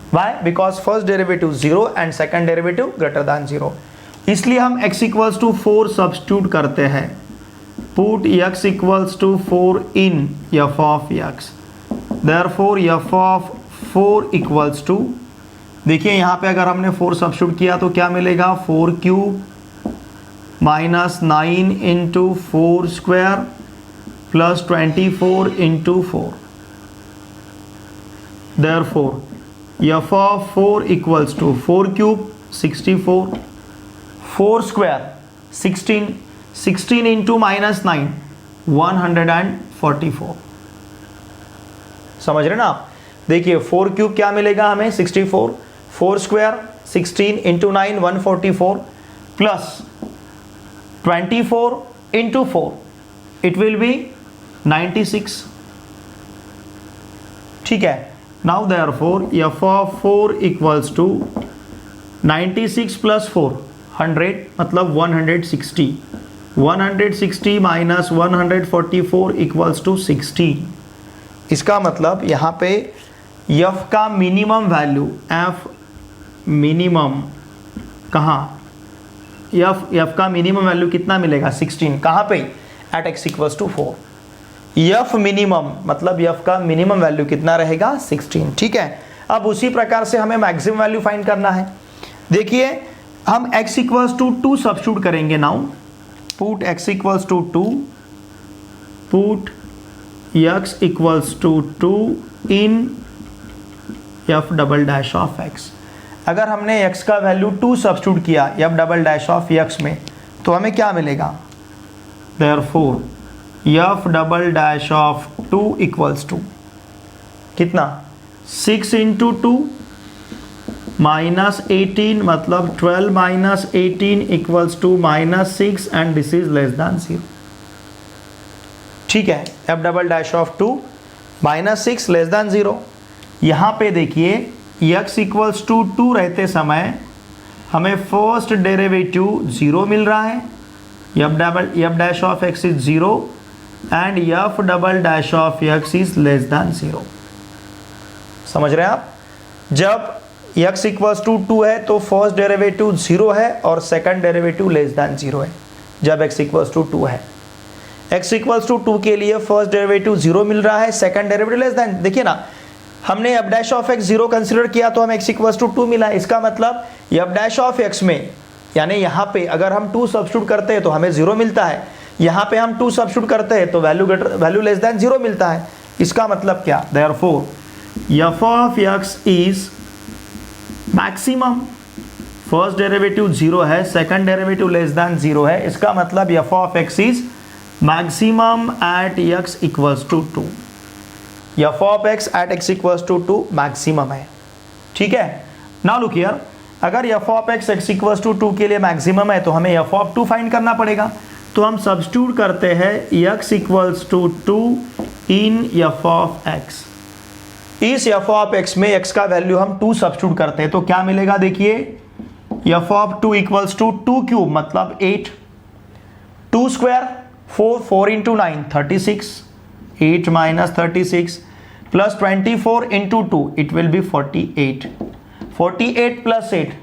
Why? Because first derivative 0 and second derivative greater than 0। इसलिए हम x equals to 4 substitute करते हैं। Put x equals to 4 in f of x। Therefore f of 4 equals to, देखिए यहाँ पे अगर हमने 4 substitute किया तो क्या मिलेगा? 4 cube minus 9 into 4 square plus 24 into 4। Therefore f of 4 equals to 4 cube 64, 4 square 16, 16 into minus 9 144। समझ रहे ना आप? देखिए 4 क्यूब क्या मिलेगा हमें? 64, 4 square 16 into 9 144 plus 24 into 4 it will be 96। ठीक है, now therefore f of 4 equals to 96 plus 4 100 मतलब 160। 160 माइनस 144 इक्वल्स टू 16। इसका मतलब यहाँ पे f का मिनिमम वैल्यू, f मिनिमम कहाँ, f का मिनिमम वैल्यू कितना मिलेगा 16, कहाँ पे, at x equals to 4। f minimum मतलब f का मिनिमम वैल्यू कितना रहेगा 16, ठीक है। अब उसी प्रकार से हमें मैक्सिमम वैल्यू फाइंड करना है। देखिए हम x इक्वल्स टू 2 सब्स्टिट्यूट करेंगे। Now put x equals to 2, put x equals to 2 in f double dash of x। अगर हमने x का वैल्यू 2 सब्स्टिट्यूट किया f double dash of x में तो हमें क्या मिलेगा, therefore f double dash of 2 equals to कितना, 6 इंटू 2 माइनस 18, मतलब 12 minus 18 equals to -6 and this is less than 0, ठीक है। f double dash of 2 -6 less than 0। यहाँ पे देखिए x इक्वल्स टू 2 रहते समय हमें फर्स्ट डेरिवेटिव 0 मिल रहा है, f dash of x is 0 and f double dash of x is less than 0। समझ रहे हैं आप, जब x इक्वल्स टू 2 है तो फर्स्ट डेरिवेटिव 0 है और सेकंड डेरिवेटिव लेस दैन 0 है। जब x इक्वल्स टू 2 है, x इक्वल्स टू 2 के लिए फर्स्ट डेरिवेटिव 0 मिल रहा है, सेकंड डेरिवेटिव लेस दैन, देखिए ना हमने f dash of x 0 consider किया तो हमें x इक्वल्स टू 2 मिला। इसका मतलब f डैश ऑफ x में, यानी यहाँ पे अगर हम 2 सब्स्टिट्यूट करते हैं तो हमें 0 मिलता है, यहाँ पे हम 2 सब्स्टिट्यूट करते हैं तो वैल्यू लेस दैन 0 मिलता है। इसका मतलब क्या, therefore f of x is maximum, first derivative 0 है, सेकंड डेरिवेटिव लेस दैन 0 है, इसका मतलब f of x is maximum at x equals to 2। f of x at x equals to 2 maximum है, ठीक है। नाउ लुक हियर, अगर f of x equals to 2 के लिए मैक्सिमम है तो हमें f ऑफ 2 फाइंड करना पड़ेगा। तो हम सब्स्टिट्यूट करते हैं x equals to 2 in f of x। इस f ऑफ x में x का वैल्यू हम 2 सब्स्टिट्यूट करते हैं तो क्या मिलेगा, देखिए f of 2 equals to 2 cube मतलब 8, 2 square 4, 4 into 9 36, 8 minus 36 plus 24 into 2 it will be 48, 48 plus 8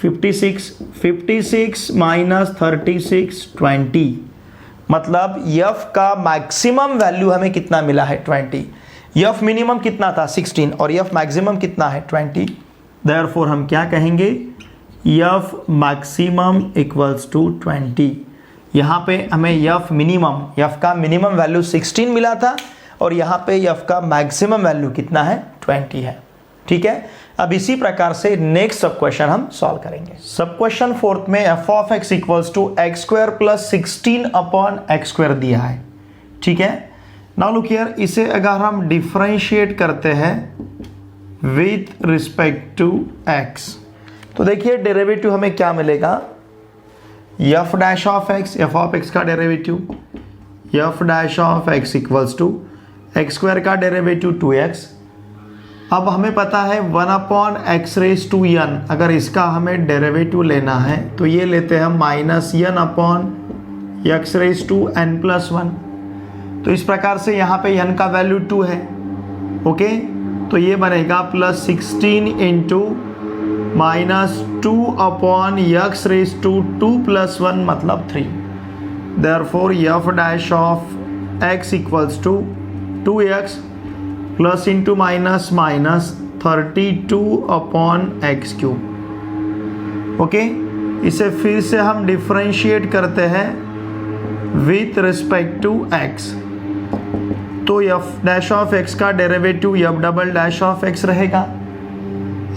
56, 56 minus 36 20, मतलब f का मैक्सिमम वैल्यू हमें कितना मिला है 20। f मिनिमम कितना था 16 और f मैक्सिमम कितना है 20। देयरफॉर हम क्या कहेंगे, f मैक्सिमम इक्वल्स टू 20। यहाँ पे हमें f मिनिमम, f का मिनिमम वैल्यू 16 मिला था और यहाँ पे f का मैक्सिमम वैल्यू कितना है 20 है, ठीक है। अब इसी प्रकार से नेक्स्ट सब क्वेश्चन हम सॉल्व करेंगे। सब क्वेश्चन 4th में f of x equals to x square plus 16 upon x square दिया है, ठीक है। नाउ लुक हियर, इसे अगर हम डिफरेंशिएट करते हैं विथ रिस्पेक्ट टू x तो देखिए डेरिवेटिव हमें क्या मिलेगा, f dash of x, f of x का derivative f dash of x equals to x square का डेरिवेटिव 2x। अब हमें पता है 1 upon x raise to n, अगर इसका हमें डेरिवेटिव लेना है तो ये लेते हैं हम -n upon x raise to n plus 1। तो इस प्रकार से यहाँ पे n का वैल्यू 2 है, ओके। तो ये बनेगा plus 16 into -2 upon x raise to 2 plus 1 मतलब 3। Therefore f dash of x equals to 2x plus into minus minus 32 upon x cube, okay. इसे फिर से हम डिफरेंशिएट करते हैं विथ रिस्पेक्ट टू x। तो f डैश ऑफ x का derivative f double dash of x रहेगा।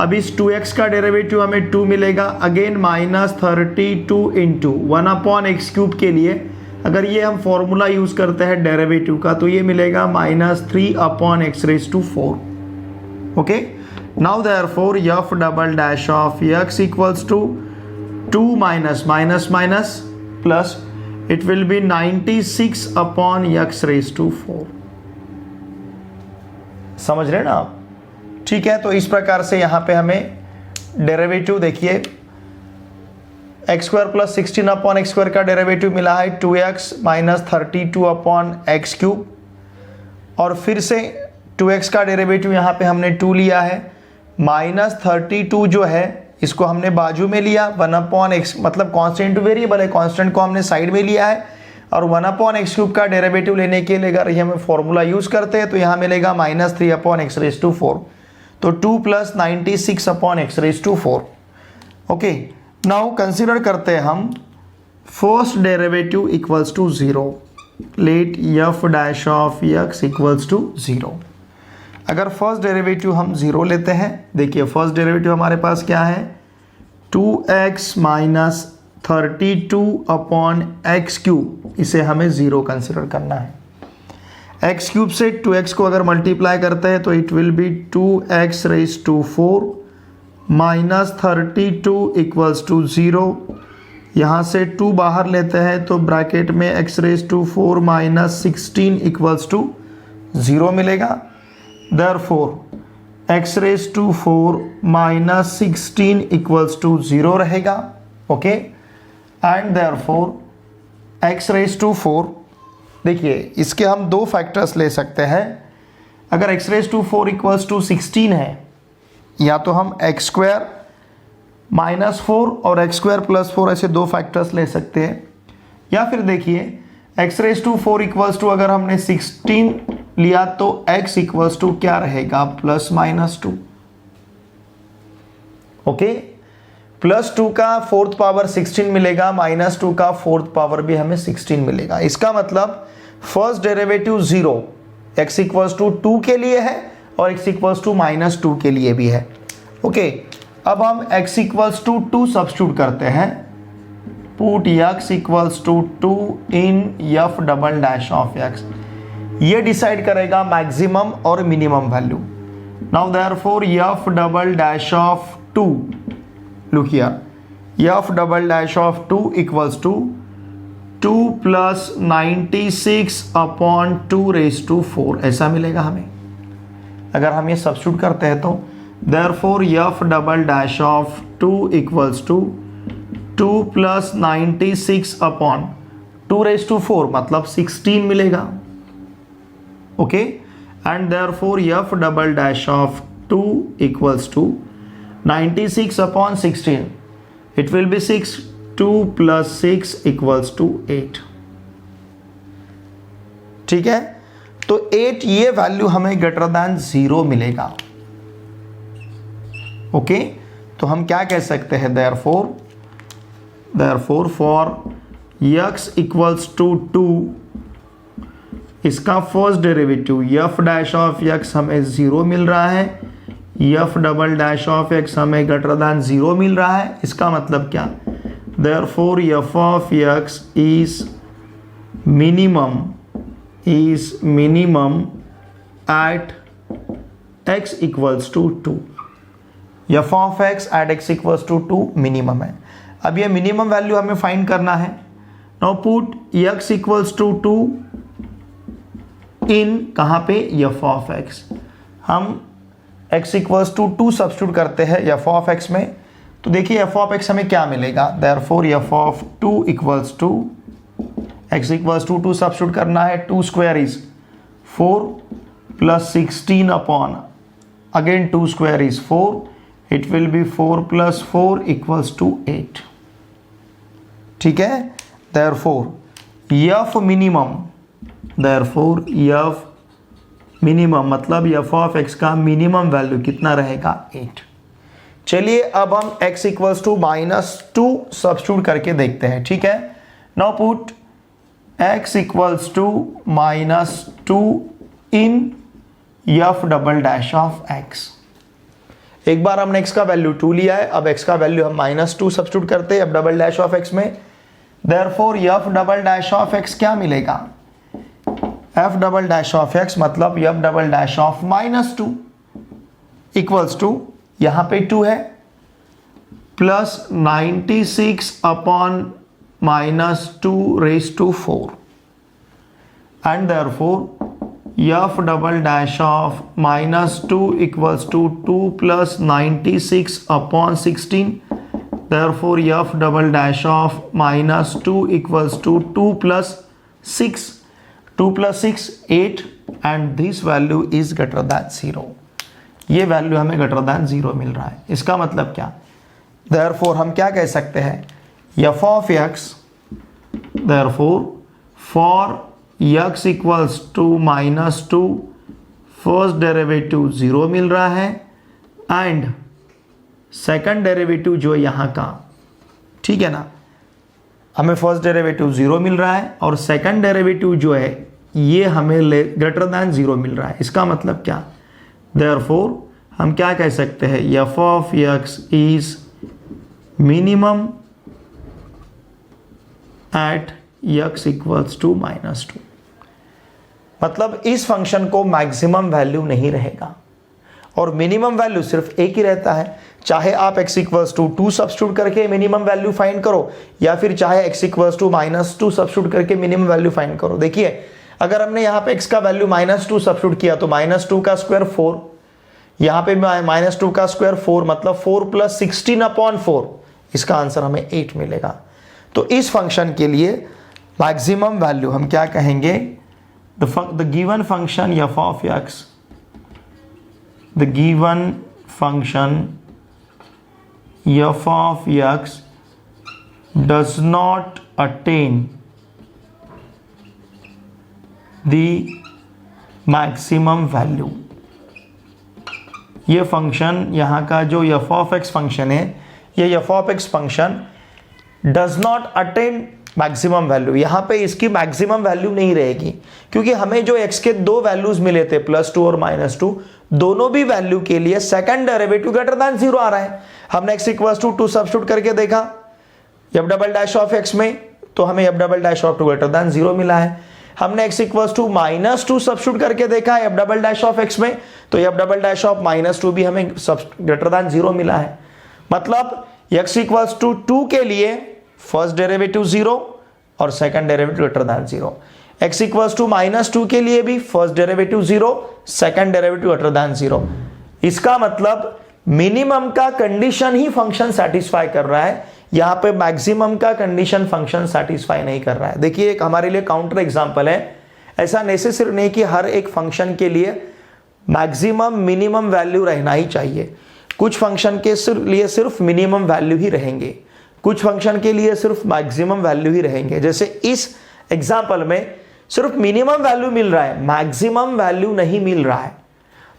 अब इस 2x का डेरिवेटिव हमें 2 मिलेगा, again -32 into 1 upon x cube के लिए अगर ये हम फॉर्मूला यूज करते हैं डेरिवेटिव का तो ये मिलेगा -3 upon x raise to 4, okay. Now therefore f double dash of x equals to 2 minus minus minus plus it will be 96 upon x raise to 4। समझ रहे हैं ना आप, ठीक है। तो इस प्रकार से यहाँ पे हमें डेरिवेटिव देखिए x square plus 16 upon x square का डेरिवेटिव मिला है 2x minus 32 upon x cube, और फिर से 2x का डेरिवेटिव यहाँ पे हमने 2 लिया है, माइनस 32 जो है इसको हमने बाजू में लिया, 1 अपॉन एक्स मतलब कांस्टेंट वेरिएबल है, कांस्टेंट को हमने साइड में लिया है, और 1 अपॉन एक्स क्यूब का डेरिवेटिव लेने के लिए अगर ये हमें फॉर्मूला यूज करते हैं तो यहाँ मिलेगा minus 3 upon x raise to 4, तो 2 plus 96 upon x raise to 4। Okay, now consider करते हैं हम first derivative equals to 0, let f dash of x equals to 0। अगर फर्स्ट डेरिवेटिव हम 0 लेते हैं, देखिए फर्स्ट डेरिवेटिव हमारे पास क्या है 2x minus 32 upon x cube, इसे हमें 0 कंसिडर करना है। एक्स क्यूब से 2x को अगर मल्टीप्लाई करते हैं तो it will be 2x raise to 4 minus 32 equals to 0। यहाँ से 2 बाहर लेते हैं तो ब्रैकेट में x raise to 4 minus 16 equals to 0 मिलेगा। Therefore x raise to 4 minus 16 equals to 0 रहेगा। Okay, and therefore x raise to 4, देखिए इसके हम 2 फैक्टर्स ले सकते हैं। अगर x raise to 4 equals to 16 है, या तो हम x स्क्वायर माइनस 4 और x स्क्वायर प्लस 4 ऐसे 2 फैक्टर्स ले सकते हैं, या फिर देखिए x raise to 4 equals to अगर हमने 16 लिया तो x इक्वल्स टू क्या रहेगा प्लस माइनस 2। ओके, प्लस 2 का 4th पावर 16 मिलेगा, माइनस 2 का 4th पावर भी हमें 16 मिलेगा। इसका मतलब first derivative 0 x equals to 2 के लिए है और x इक्वल्स टू माइनस 2 के लिए भी है। ओके, अब हम x इक्वल्स टू 2 सब्स्टिट्यूट करते हैं, put x equals to 2 in f double dash of x, ये डिसाइड करेगा मैक्सिमम और minimum value. Now therefore f double dash of 2, look here, f double dash of 2 equals to 2 plus 96 upon 2 raise to 4, ऐसा मिलेगा हमें। अगर हम ये सब्स्टिट्यूट करते हैं तो therefore f double dash of 2 equals to 2 plus 96 upon 2 raise to 4 मतलब 16 मिलेगा। Okay, and therefore f double dash of 2 equals to 96 upon 16, it will be 6, 2 plus 6 equals to 8। ठीक है, तो 8 ये वैल्यू हमें ग्रेटर दैन 0 मिलेगा। ओके, तो हम क्या कह सकते हैं, therefore for x equals to 2, इसका first derivative f dash of x हमें 0 मिल रहा है, f double dash of x हमें ग्रेटर दैन 0 मिल रहा है। इसका मतलब क्या, therefore f of x is minimum at x equals to 2। f of x at x equals to 2 minimum है। अब ये मिनिमम वैल्यू हमें फाइंड करना है। Now put x equals to 2 इन कहाँ पे f ऑफ x, हम x इक्वल्स टू 2 सब्स्टिट्यूट करते हैं f ऑफ x में, तो देखिए f ऑफ x हमें क्या मिलेगा, therefore f of 2 equals to x equals to 2 substitute करना है, 2 square is 4 plus 16 upon again 2 square is 4, it will be 4 plus 4 equals to 8। ठीक है, therefore f minimum, therefore f minimum मतलब f ऑफ x का मिनिमम वैल्यू कितना रहेगा 8। चलिए अब हम x equals to minus 2 substitute करके देखते हैं। ठीक है, now put x equals to minus 2 in f double dash of x। एक बार हमने x का वैल्यू 2 लिया है, अब x का वैल्यू हम माइनस 2 सब्स्टिट्यूट करते हैं f double dash of x में, therefore f double dash of x क्या मिलेगा, f double dash of x मतलब f double dash of minus 2 equals to, यहाँ पे 2 है, plus 96 upon minus 2 raise to 4, and therefore f double dash of minus 2 equals to 2 plus 96 upon 16, therefore f double dash of minus 2 equals to 2 plus 6, 2 plus 6 8 and this value is greater than 0. ये वैल्यू हमें greater than 0 मिल रहा है। इसका मतलब क्या, therefore हम क्या कह सकते हैं, f of x, therefore for x equals to minus 2 first derivative 0 मिल रहा है एंड सेकंड डेरिवेटिव जो यहाँ का, ठीक है ना, हमें फर्स्ट डेरिवेटिव 0 मिल रहा है और सेकंड डेरिवेटिव जो है ये हमें ग्रेटर दैन 0 मिल रहा है। इसका मतलब क्या, देयरफॉर हम क्या कह सकते हैं, f of x is minimum at x equals to minus 2। मतलब इस फंक्शन को मैक्सिमम वैल्यू नहीं रहेगा और मिनिमम वैल्यू सिर्फ एक ही रहता है। चाहे आप x इक्वल्स टू 2 सब्स्टिट्यूट करके मिनिमम वैल्यू फाइंड करो या फिर चाहे x equals to minus 2 substitute करके मिनिमम वैल्यू फाइंड करो। देखिए अगर हमने यहाँ पे x का वैल्यू माइनस 2 सब्स्टिट्यूट किया तो माइनस 2 का स्क्वायर 4, यहाँ पे माइनस 2 का स्क्वायर 4 मतलब 4 प्लस 16/4, इसका आंसर हमें 8 मिलेगा। तो इस फंक्शन के लिए मैक्सिमम वैल्यू हम क्या कहेंगे, the given function f of x, the given function f of x does not attain the maximum value। ये फंक्शन यहाँ का जो f of x फंक्शन है, ये f of x function does not attain maximum value, यहाँ पे इसकी मैक्सिमम वैल्यू नहीं रहेगी क्योंकि हमें जो x के दो वैल्यूज मिले थे +2 और -2, दोनों भी वैल्यू के लिए सेकंड डेरिवेटिव ग्रेटर देन 0 आ रहा है। हमने x इक्वल्स टू 2 सब्स्टिट्यूट करके देखा f double dash of x में, तो हमें f double dash of 2 greater than 0 मिला है। हमने x इक्वल्स टू -2 सब्स्टिट्यूट करके देखा f double dash of x में, तो f डबल डैश ऑफ -2 भी हमें ग्रेटर देन 0 मिला है। मतलब x इक्वल्स टू 2 के लिए फर्स्ट डेरिवेटिव 0 और second derivative greater than 0, x equals to -2 के लिए भी first derivative 0, second derivative greater than 0। इसका मतलब मिनिमम का कंडीशन ही फंक्शन सेटिस्फाई कर रहा है, यहां पे मैक्सिमम का कंडीशन फंक्शन सेटिस्फाई नहीं कर रहा है। देखिए एक हमारे लिए काउंटर एग्जांपल है, ऐसा नेसेसरी नहीं कि हर एक फंक्शन के लिए मैक्सिमम मिनिमम वैल्यू रहना ही चाहिए। कुछ फंक्शन के लिए सिर्फ मिनिमम वैल्यू ही रहेंगे, कुछ फंक्शन के लिए सिर्फ मैक्सिमम वैल्यू ही रहेंगे। जैसे इस एग्जांपल में सिर्फ मिनिमम वैल्यू मिल रहा है, मैक्सिमम वैल्यू नहीं मिल रहा है।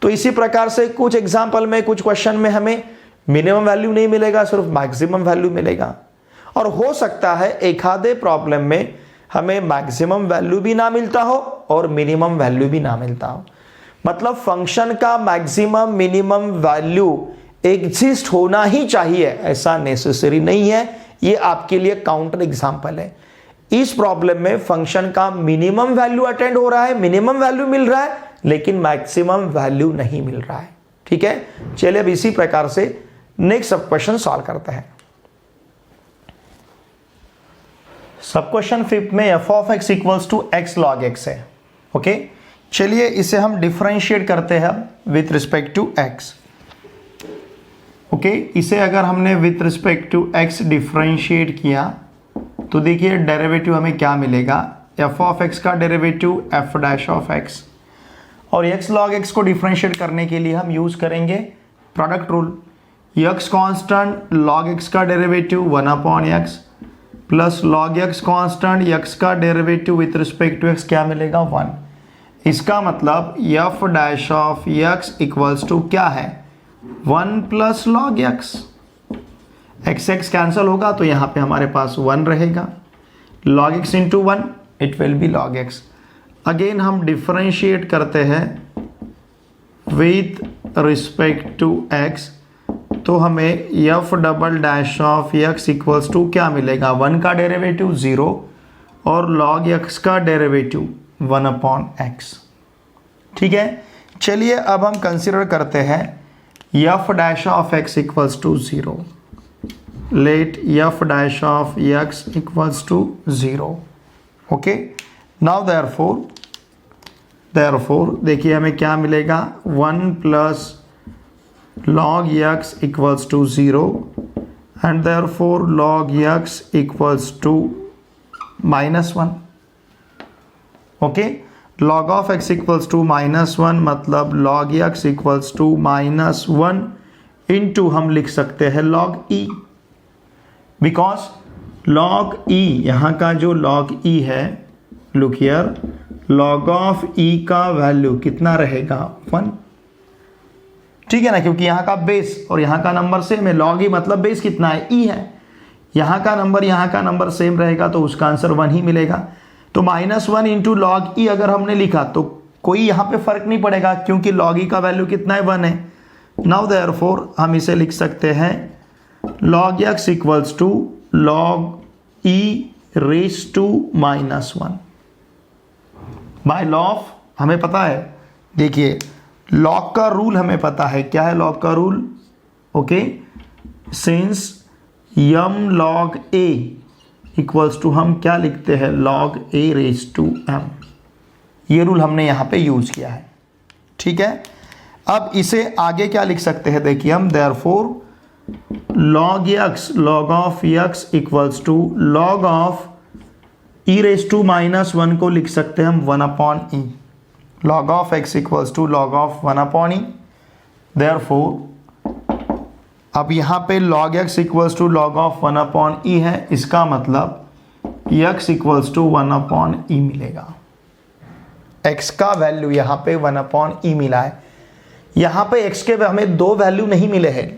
तो इसी प्रकार से कुछ एग्जांपल में, कुछ क्वेश्चन में हमें मिनिमम वैल्यू नहीं मिलेगा, सिर्फ मैक्सिमम वैल्यू मिलेगा। और हो सकता है एक आधे प्रॉब्लम में हमें मैक्सिमम वैल्यू भी ना मिलता हो और मिनिमम वैल्यू भी ना मिलता हो। मतलब फंक्शन का मैक्सिमम मिनिमम वैल्यू एग्जिस्ट होना ही चाहिए ऐसा नेसेसरी नहीं है। ये आपके लिए काउंटर एग्जांपल है। इस प्रॉब्लम में फंक्शन का मिनिमम वैल्यू अटेंड हो रहा है, मिनिमम वैल्यू मिल रहा है, लेकिन मैक्सिमम वैल्यू नहीं मिल रहा है। ठीक है, चलिए अब इसी प्रकार से नेक्स्ट सब क्वेश्चन सॉल्व करते हैं। सब क्वेश्चन 5 में f of x equals to x log x है। ओके, चलिए इसे हम डिफरेंशिएट करते हैं with respect to x। Okay, इसे अगर हमने with respect to x differentiate किया तो देखिए डेरिवेटिव हमें क्या मिलेगा, f of x का derivative f dash of x, और x log x को डिफरेंशिएट करने के लिए हम यूज करेंगे product rule. x constant log x का derivative 1/x plus log x constant x का derivative with respect to x क्या मिलेगा, 1। इसका मतलब f dash of x equals to क्या है, 1 plus log x। x cancel होगा तो यहाँ पे हमारे पास 1 रहेगा, log x into 1 it will be log x। Again हम डिफरेंशिएट करते हैं विथ रिस्पेक्ट टू x, तो हमें f double dash of x equals to क्या मिलेगा, 1 का डेरिवेटिव 0 और log x का डेरिवेटिव 1/x। ठीक है, चलिए अब हम कंसिडर करते हैं f dash of x equals to 0। Let f dash of x equals to 0। Okay, now therefore देखिए हमें क्या मिलेगा, 1 plus log x equals to 0 and therefore log x equals to -1। Okay, log of x equals to -1 मतलब log x equals to -1 into हम लिख सकते हैं log e, because log e, यहाँ का जो log e है, look here, log of e का वैल्यू कितना रहेगा 1, ठीक है ना, क्योंकि यहाँ का बेस और यहाँ का नंबर सेम है। log e मतलब बेस कितना है, e है, यहाँ का नंबर सेम रहेगा तो उसका आंसर 1 ही मिलेगा। तो -1 इंटू log e अगर हमने लिखा तो कोई यहाँ पे फर्क नहीं पड़ेगा क्योंकि log e का वैल्यू कितना है 1 है। नाउ देयरफॉर हम इसे लिख सकते हैं log x equals to log e raise to -1 by law of, हमें पता है, देखिए लॉग का रूल हमें पता है, क्या है लॉग का rule, okay, since m log a equals to हम क्या लिखते हैं log a raise to m, ये रूल हमने यहाँ पे यूज किया है, ठीक है। अब इसे आगे क्या लिख सकते हैं, देखिए हम therefore log x, log of x equals to log of e raise to -1 को लिख सकते हैं हम 1/e, log of x equals to log of 1/e। Therefore अब यहाँ पे log x equals to log of 1/e है, इसका मतलब x इक्वल्स टू 1/e मिलेगा। x का वैल्यू यहाँ पे 1/e मिला है। यहाँ पे x के हमें 2 वैल्यू नहीं मिले हैं।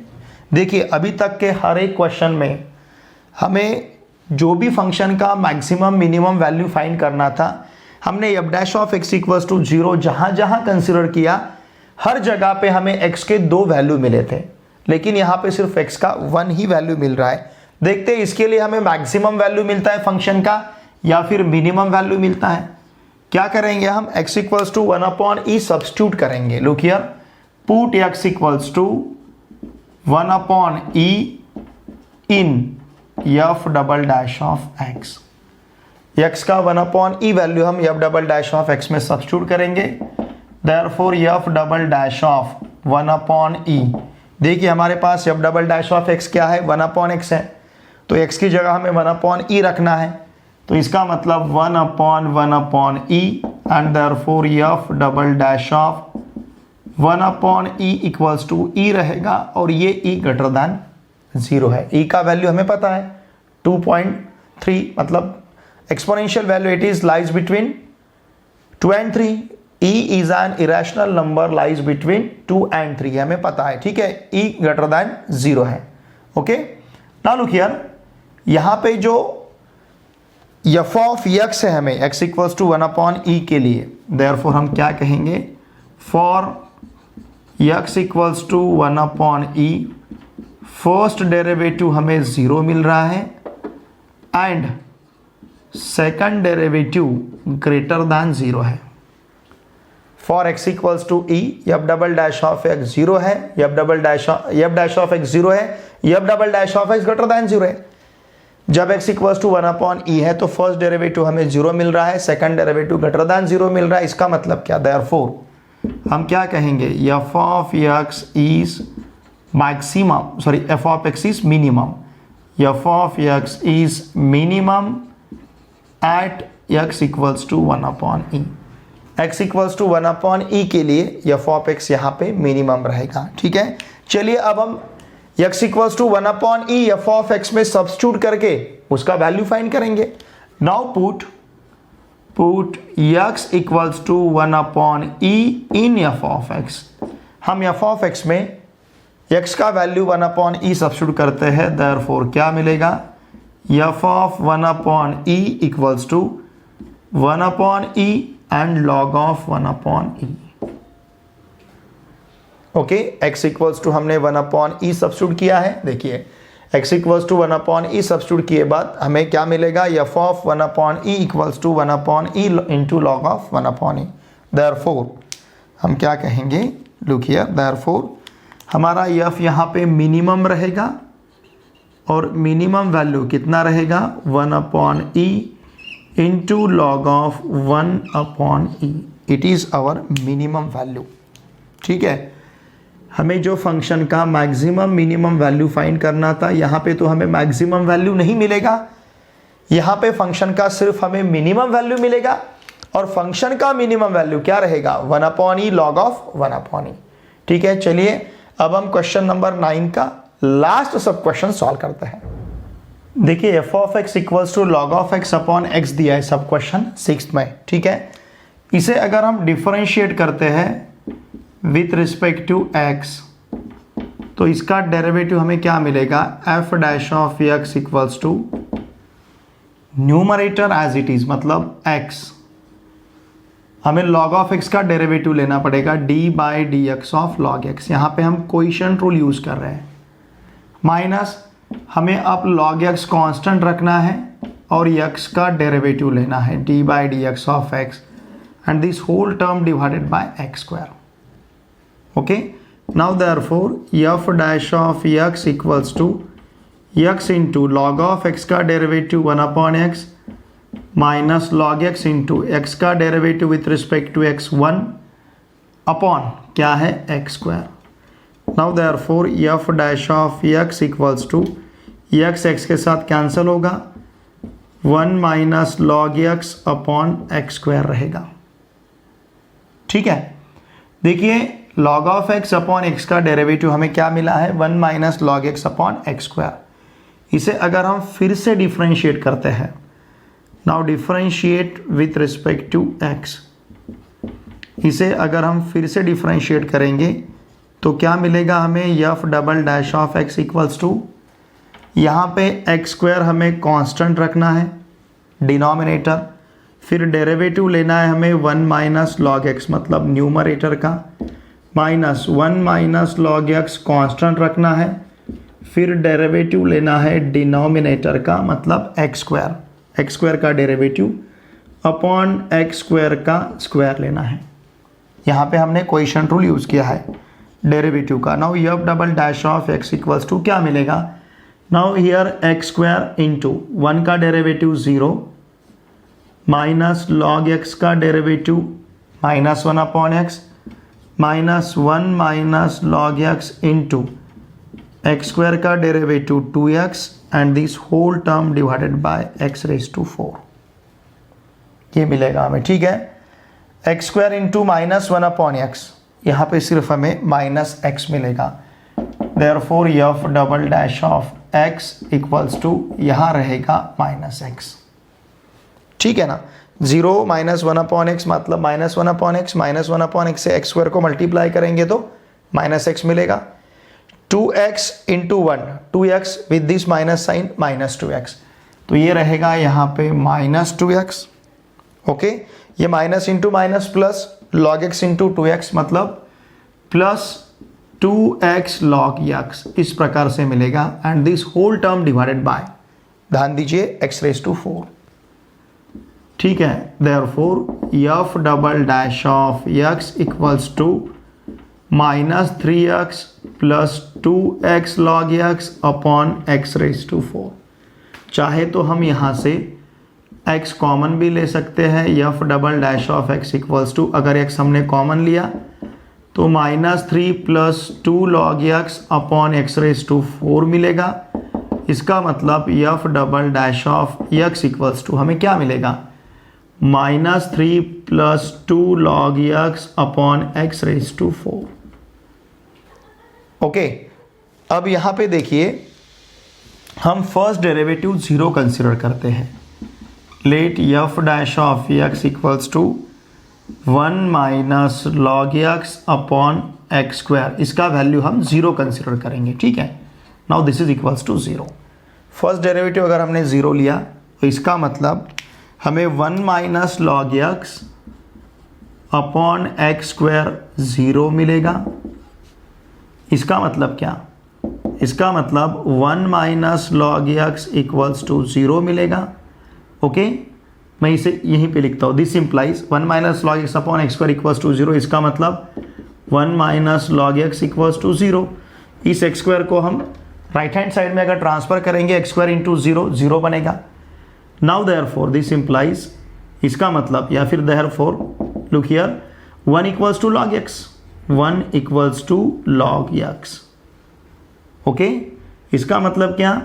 देखिए अभी तक के हर एक क्वेश्चन में हमें जो भी फंक्शन का मैक्सिमम मिनिमम वैल्यू फाइंड करना था, हमने f dash of x equals to 0 जहाँ जहाँ कंसिडर किया, हर जगह पे हमें x के 2 वैल्यू मिले थे, लेकिन यहाँ पे सिर्फ x का 1 ही वैल्यू मिल रहा है। देखते हैं इसके लिए हमें मैक्सिमम वैल्यू मिलता है फंक्शन का या फिर मिनिमम वैल्यू मिलता है। क्या करेंगे हम, x equals to 1/e substitute करेंगे। Look here, put x equals to 1/e in f double dash of x, x का 1/e वैल्यू हम f double dash of x में सब्स्टिट्यूट करेंगे। Therefore f double dash of 1/e, देखिए हमारे पास f double dash of x क्या है, 1/x है, तो x की जगह हमें 1/e रखना है, तो इसका मतलब 1/1/e and therefore f double dash of 1/e equals to e रहेगा, और ये e ग्रेटर दैन 0 है। e का वैल्यू हमें पता है 2.3, मतलब exponential value it is lies between 2 and 3। e is an irrational number lies between 2 and 3, हमें पता है, ठीक है, e ग्रेटर दैन 0 है। ओके, नाउ लुक हियर, यहाँ पे जो f ऑफ x है हमें x इक्वल्स टू 1/e के लिए, देयरफॉर हम क्या कहेंगे, for x equals to 1/e first derivative हमें 0 मिल रहा है and second derivative greater than 0 है। For x equals to e, f double dash of x 0 है, f डैश ऑफ x 0 है, f double dash of x greater than 0 है। जब x इक्वल्स टू 1/e है तो फर्स्ट डेरिवेटिव हमें 0 मिल रहा है, सेकंड डेरिवेटिव ग्रेटर दैन 0 मिल रहा है। इसका मतलब क्या, देयरफॉर हम क्या कहेंगे, f of x is maximum, sorry f of x is minimum, f of x is minimum at x equals to 1/e। x equals to 1/e के लिए f ऑफ x यहाँ पे मिनिमम रहेगा, ठीक है। चलिए अब हम x equals to 1/e f of x में सब्स्टिट्यूट करके उसका वैल्यू फाइंड करेंगे। Now put x equals to 1/e in f of x। हम f ऑफ x में x का वैल्यू 1/e सब्स्टिट्यूट करते हैं, देयरफॉर क्या मिलेगा, f of 1/e equals to 1/e and log of 1/e। Okay, x equals to हमने 1/e सब्स्टिट्यूट किया है। देखिए x equals to 1/e substitute किए बाद हमें क्या मिलेगा, f of 1/e equals to 1/e into log of 1/e। Therefore हम क्या कहेंगे, लुक हियर, देयरफॉर हमारा f यहाँ पे मिनिमम रहेगा और मिनिमम वैल्यू कितना रहेगा, 1/e into log of 1/e। It is our minimum value, ठीक है। हमें जो फंक्शन का मैक्सिमम मिनिमम वैल्यू फाइंड करना था, यहाँ पे तो हमें मैक्सिमम वैल्यू नहीं मिलेगा, यहाँ पे फंक्शन का सिर्फ हमें मिनिमम वैल्यू मिलेगा और फंक्शन का मिनिमम वैल्यू क्या रहेगा 1/e log ऑफ 1/e। ठीक है, चलिए अब हम क्वेश्चन नंबर 9 का लास्ट सब क्वेश्चन सॉल्व करते हैं। देखिए f of x equals to log of x upon x दिया है सब क्वेश्चन 6 में। ठीक है, इसे अगर हम डिफरेंशिएट करते हैं विथ रिस्पेक्ट टू x तो इसका डेरिवेटिव हमें क्या मिलेगा, f dash of x equals to numerator as it is मतलब x, हमें log ऑफ x का डेरिवेटिव लेना पड़ेगा d/dx ऑफ log x। यहाँ पे हम कोएफिशिएंट रूल यूज कर रहे हैं, माइनस हमें अब log x कांस्टेंट रखना है और x का डेरिवेटिव लेना है d/dx of x and this whole term divided by x square. Okay, now therefore f dash of x equals to x into log of x का derivative 1/x minus log x into x का derivative with respect to x 1 upon क्या है x square. Now therefore f dash of x equals to x के साथ कैंसिल होगा 1 minus log x upon x square रहेगा। ठीक है, देखिए log of x upon x का डेरिवेटिव हमें क्या मिला है 1 minus log x upon x square. इसे अगर हम फिर से डिफरेंशिएट करते हैं, now differentiate with respect to x, इसे अगर हम फिर से डिफरेंशिएट करेंगे तो क्या मिलेगा हमें f double dash of x equals to, यहाँ पे x स्क्वायर हमें कांस्टेंट रखना है डिनोमिनेटर, फिर डेरिवेटिव लेना है हमें 1 माइनस log x मतलब न्यूमरेटर का, minus 1 minus log x constant रखना है, फिर डेरिवेटिव लेना है डिनोमिनेटर का मतलब x स्क्वायर का डेरिवेटिव अपॉन x स्क्वायर का स्क्वायर लेना है। यहाँ पे हमने कोएफिशिएंट रूल यूज़ किया है डेरिवेटिव का। Now f double dash of x equals to क्या मिलेगा, now here x square into 1 का डेरिवेटिव 0 माइनस log x का derivative minus 1 upon x minus 1 minus log x into x square का derivative 2x and this whole term divided by x raise to 4, ये मिलेगा हमें। ठीक है, x square into minus 1 upon x, यहाँ पे सिर्फ हमें माइनस x मिलेगा, therefore f double dash of x equals to यहाँ रहेगा माइनस x। ठीक है ना, 0 माइनस 1 अपॉन x मतलब minus 1 upon x, minus 1 upon x से x स्क्वायर को मल्टीप्लाई करेंगे तो माइनस x मिलेगा, 2x into 1 2x with this minus sine minus 2x, तो ये रहेगा यहाँ पे माइनस 2x। ओके, ये minus into minus plus log x into 2x मतलब प्लस 2x log x, इस प्रकार से मिलेगा and this whole term divided by, ध्यान दीजिए x रेज टू 4। ठीक है, therefore f double dash of x equals to minus 3x plus 2x log x upon x raise to 4। चाहे तो हम यहाँ से x कॉमन भी ले सकते हैं, f double dash of x equals to, अगर x हमने कॉमन लिया तो minus 3 plus 2 log x upon x raise to 4 मिलेगा। इसका मतलब f double dash of x equals to हमें क्या मिलेगा, minus 3 plus 2 log x upon x raise to 4। Okay, अब यहाँ पे देखिए हम फर्स्ट डेरिवेटिव 0 कंसिडर करते हैं, let f dash of x equals to 1 minus log x upon x square, इसका वैल्यू हम 0 कंसिडर करेंगे। ठीक है, now this is equals to 0। First derivative अगर हमने 0 लिया तो इसका मतलब हमें 1 minus log x upon x square 0 मिलेगा। इसका मतलब क्या, इसका मतलब 1 minus log x equals to 0 मिलेगा। ओके, मैं इसे यहीं पे लिखता हूँ, this implies 1 minus log x upon x square equals to 0, इसका मतलब 1 minus log x equals to 0। इस x स्क्वायर को हम राइट हैंड साइड में अगर ट्रांसफर करेंगे x स्क्वायर इंटू 0 0 बनेगा। नाउ देयरफॉर दिस इम्प्लाइज, इसका मतलब या फिर therefore look here 1 equals to log x, 1 equals to log x। Okay, इसका मतलब क्या?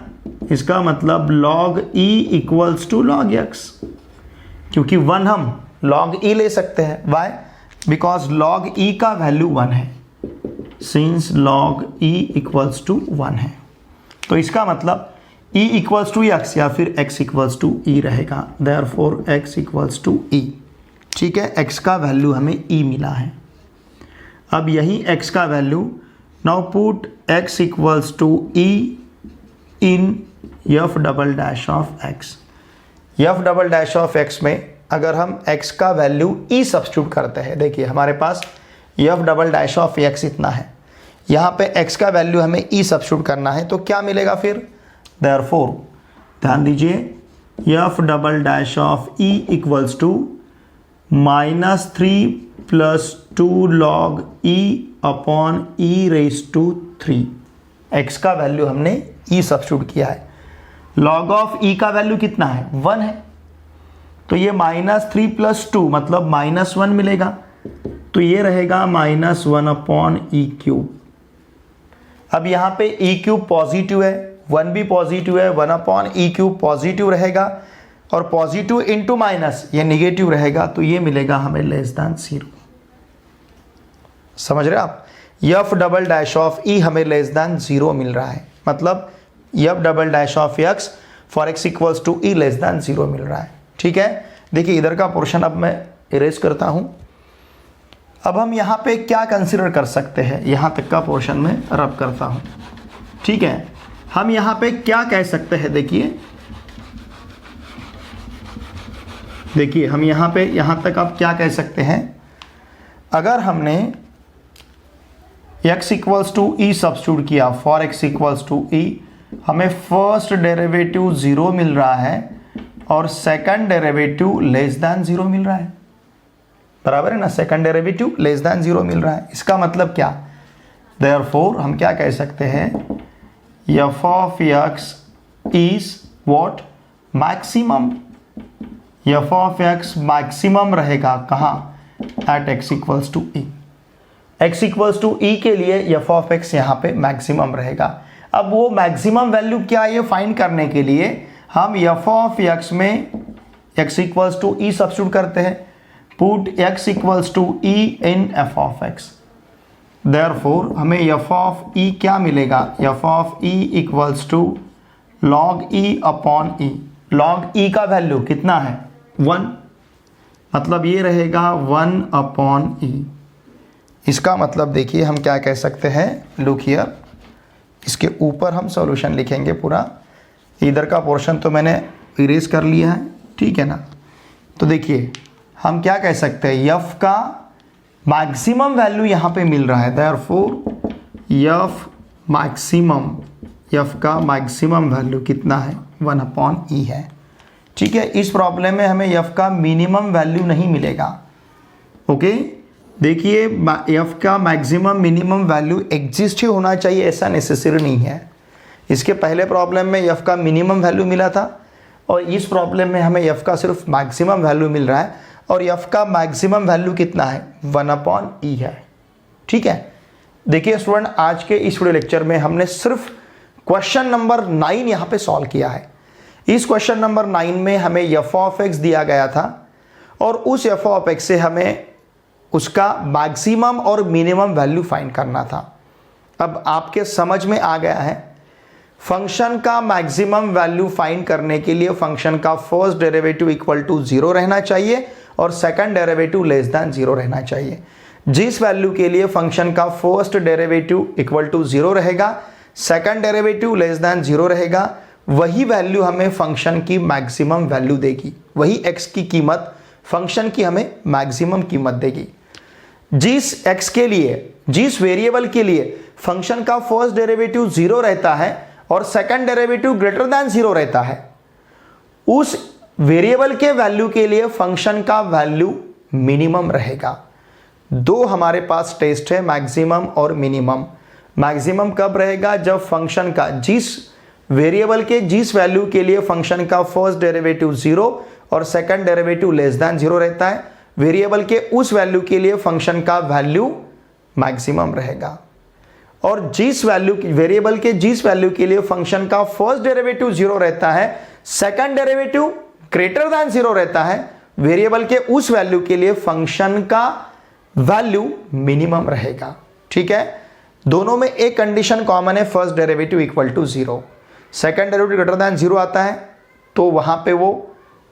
इसका मतलब log e equals to log x, क्योंकि 1 हम log e ले सकते हैं। वाई? बिकॉज log e का वैल्यू 1 है, since log e equals to 1 है। तो इसका मतलब e इक्वल्स टू x या फिर x इक्वल्स टू e रहेगा, therefore x equals to e। ठीक है, x का वैल्यू हमें e मिला है। अब यही x का value, now put x equals to e in f double dash of x। f double dash of x में अगर हम x का वैल्यू e सब्स्टिट्यूट करते हैं, देखिए हमारे पास f double dash of x इतना है, यहाँ पे x का वैल्यू हमें e सब्स्टिट्यूट करना है, तो क्या मिलेगा फिर? देयरफॉर ध्यान दीजिए f double dash of e equals to -3 plus 2 log e upon e raise to 3। x का वैल्यू हमने e सब्स्टिट्यूट किया है, log ऑफ e का वैल्यू कितना है? 1 है, तो ये -3 प्लस 2 मतलब -1 मिलेगा, तो ये रहेगा -1 अपॉन e क्यूब। अब यहाँ पे e क्यूब पॉजिटिव है, 1 भी पॉजिटिव है, 1 अपॉन e क्यूब पॉजिटिव रहेगा, और पॉजिटिव इंटू माइनस ये निगेटिव रहेगा, तो ये मिलेगा हमें लेस दैन 0। समझ रहे आप? f double dash of e हमें लेस दैन 0 मिल रहा है, मतलब f double dash of x for x equals to e less than 0 मिल रहा है। ठीक है, देखिए इधर का पोर्शन अब मैं इरेज करता हूं। अब हम यहां पे क्या कंसीडर कर सकते हैं, यहां तक का पोर्शन में रब करता हूं। ठीक है, हम यहां पे क्या कह सकते हैं, देखिए हम यहां पे यहां तक अब क्या कह सकते हैं, अगर हमने x equals to e substitute किया for x equals to e, हमें फर्स्ट डेरिवेटिव 0 मिल रहा है और सेकंड डेरिवेटिव लेस दैन 0 मिल रहा है, बराबर है ना? सेकंड डेरिवेटिव लेस दैन 0 मिल रहा है, इसका मतलब क्या? देयरफॉर हम क्या कह सकते हैं, f of x is what? Maximum. f of x maximum रहेगा कहाँ? At x equals to e। x equals to e के लिए f ऑफ x यहाँ पे मैक्सिमम रहेगा। अब वो मैक्सिमम वैल्यू क्या है, ये फाइंड करने के लिए हम f ऑफ x में x equals to e substitute करते हैं, put x equals to e in f of x। Therefore हमें f ऑफ e क्या मिलेगा? f of e equals to log e upon e। log e का वैल्यू कितना है? 1, मतलब ये रहेगा 1 अपॉन e। इसका मतलब देखिए हम क्या कह सकते हैं, लुक हियर, इसके ऊपर हम सॉल्यूशन लिखेंगे पूरा। इधर का पोर्शन तो मैंने इरेज कर लिया है, ठीक है ना? तो देखिए हम क्या कह सकते हैं, f का मैक्सिमम वैल्यू यहाँ पे मिल रहा है, देयरफॉर f का मैक्सिमम वैल्यू कितना है? 1 अपॉन e है। ठीक है, इस प्रॉब्लम में हमें f का मिनिमम वैल्यू नहीं मिलेगा। ओके, देखिए f का मैक्सिमम मिनिमम वैल्यू एग्जिस्ट ही होना चाहिए ऐसा नेसेसरी नहीं है। इसके पहले प्रॉब्लम में f का मिनिमम वैल्यू मिला था और इस प्रॉब्लम में हमें f का सिर्फ मैक्सिमम वैल्यू मिल रहा है, और f का मैक्सिमम वैल्यू कितना है? 1 अपॉन e है। ठीक है, देखिए स्टूडेंट, आज के इस वीडियो लेक्चर में हमने सिर्फ क्वेश्चन नंबर 9 यहाँ पे सॉल्व किया है। इस क्वेश्चन नंबर 9 में हमें f ऑफ x दिया गया था और उस f ऑफ x से हमें उसका मैक्सिमम और मिनिमम वैल्यू फाइंड करना था। अब आपके समझ में आ गया है, फंक्शन का मैक्सिमम वैल्यू फाइंड करने के लिए फंक्शन का फर्स्ट डेरिवेटिव इक्वल टू 0 रहना चाहिए और सेकंड डेरिवेटिव लेस दैन 0 रहना चाहिए। जिस वैल्यू के लिए फंक्शन का फर्स्ट डेरिवेटिव इक्वल टू 0 रहेगा, सेकंड डेरिवेटिव लेस दैन 0 रहेगा, वही वैल्यू हमें फंक्शन की मैक्सिमम वैल्यू देगी, वही x की कीमत फंक्शन की हमें मैक्सिमम कीमत देगी। जिस x के लिए, जिस वेरिएबल के लिए फंक्शन का फर्स्ट डेरिवेटिव 0 रहता है और सेकंड डेरिवेटिव ग्रेटर दैन 0 रहता है, उस वेरिएबल के वैल्यू के लिए फंक्शन का वैल्यू मिनिमम रहेगा। दो हमारे पास टेस्ट है, मैक्सिमम और मिनिमम। मैक्सिमम कब रहेगा? जब फंक्शन का जिस वेरिएबल के जिस वैल्यू के लिए फंक्शन का फर्स्ट डेरिवेटिव 0 और सेकंड डेरिवेटिव लेस दैन 0 रहता है, वेरिएबल के उस वैल्यू के लिए फंक्शन का वैल्यू मैक्सिमम रहेगा। और जिस वैल्यू की वेरिएबल के जिस वैल्यू के लिए फंक्शन का फर्स्ट डेरिवेटिव 0 रहता है, सेकंड डेरिवेटिव ग्रेटर देन 0 रहता है, वेरिएबल के उस वैल्यू के लिए फंक्शन का वैल्यू मिनिमम रहेगा। ठीक है, दोनों में एक कंडीशन कॉमन है, first derivative equal to 0, second derivative greater than 0 आता है तो वहां पे वो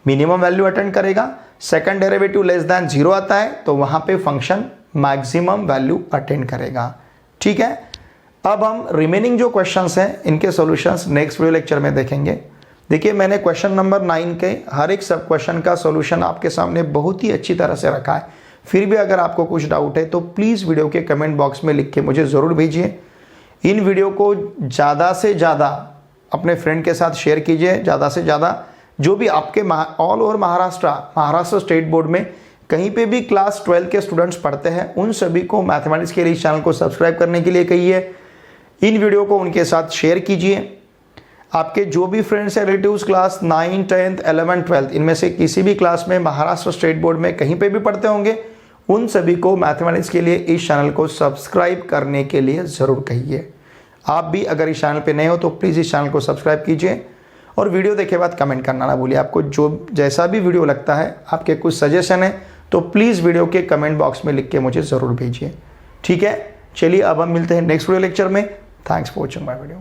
मिनिमम वैल्यू अटेंड करेगा, सेकंड डेरिवेटिव लेस देन 0 आता है तो वहां पे फंक्शन मैक्सिमम वैल्यू अटेंड करेगा। ठीक है, अब हम रिमेनिंग जो क्वेश्चंस हैं इनके सॉल्यूशंस नेक्स्ट वीडियो लेक्चर में देखेंगे। देखिए, मैंने क्वेश्चन नंबर 9 के हर एक सब क्वेश्चन का सॉल्यूशन आपके सामने बहुत ही अच्छी तरह से रखा है। फिर भी अगर आपको कुछ डाउट है तो प्लीज़ वीडियो के कमेंट बॉक्स में लिख के मुझे ज़रूर भेजिए। इन वीडियो को ज़्यादा से ज़्यादा अपने फ्रेंड के साथ शेयर कीजिए। ज़्यादा से ज़्यादा जो भी आपके all over Maharashtra state board में कहीं पे भी क्लास 12 के स्टूडेंट्स पढ़ते हैं, उन सभी को मैथमेटिक्स के लिए इस चैनल को सब्सक्राइब करने के लिए कहिए। इन वीडियो को उनके साथ शेयर कीजिए। आपके जो भी फ्रेंड्स हैं, रिलेटिव्स क्लास 9, 10, 11, 12 इनमें से किसी भी क्लास में महाराष्ट्र स्टेट बोर्ड में कहीं पे भी पढ़ते होंगे, उन सभी को मैथमेटिक्स के लिए इस चैनल को सब्सक्राइब करने के लिए ज़रूर कहिए। आप भी अगर इस चैनल पे नए हो तो प्लीज़ इस चैनल को सब्सक्राइब कीजिए और वीडियो देखे बाद कमेंट करना ना भूलिए। आपको जो जैसा भी वीडियो लगता है, आपके कुछ सजेशन है तो प्लीज़ वीडियो के कमेंट बॉक्स में लिख के मुझे ज़रूर भेजिए। ठीक है, चलिए अब हम मिलते हैं नेक्स्ट वीडियो लेक्चर में। Thanks for watching my video.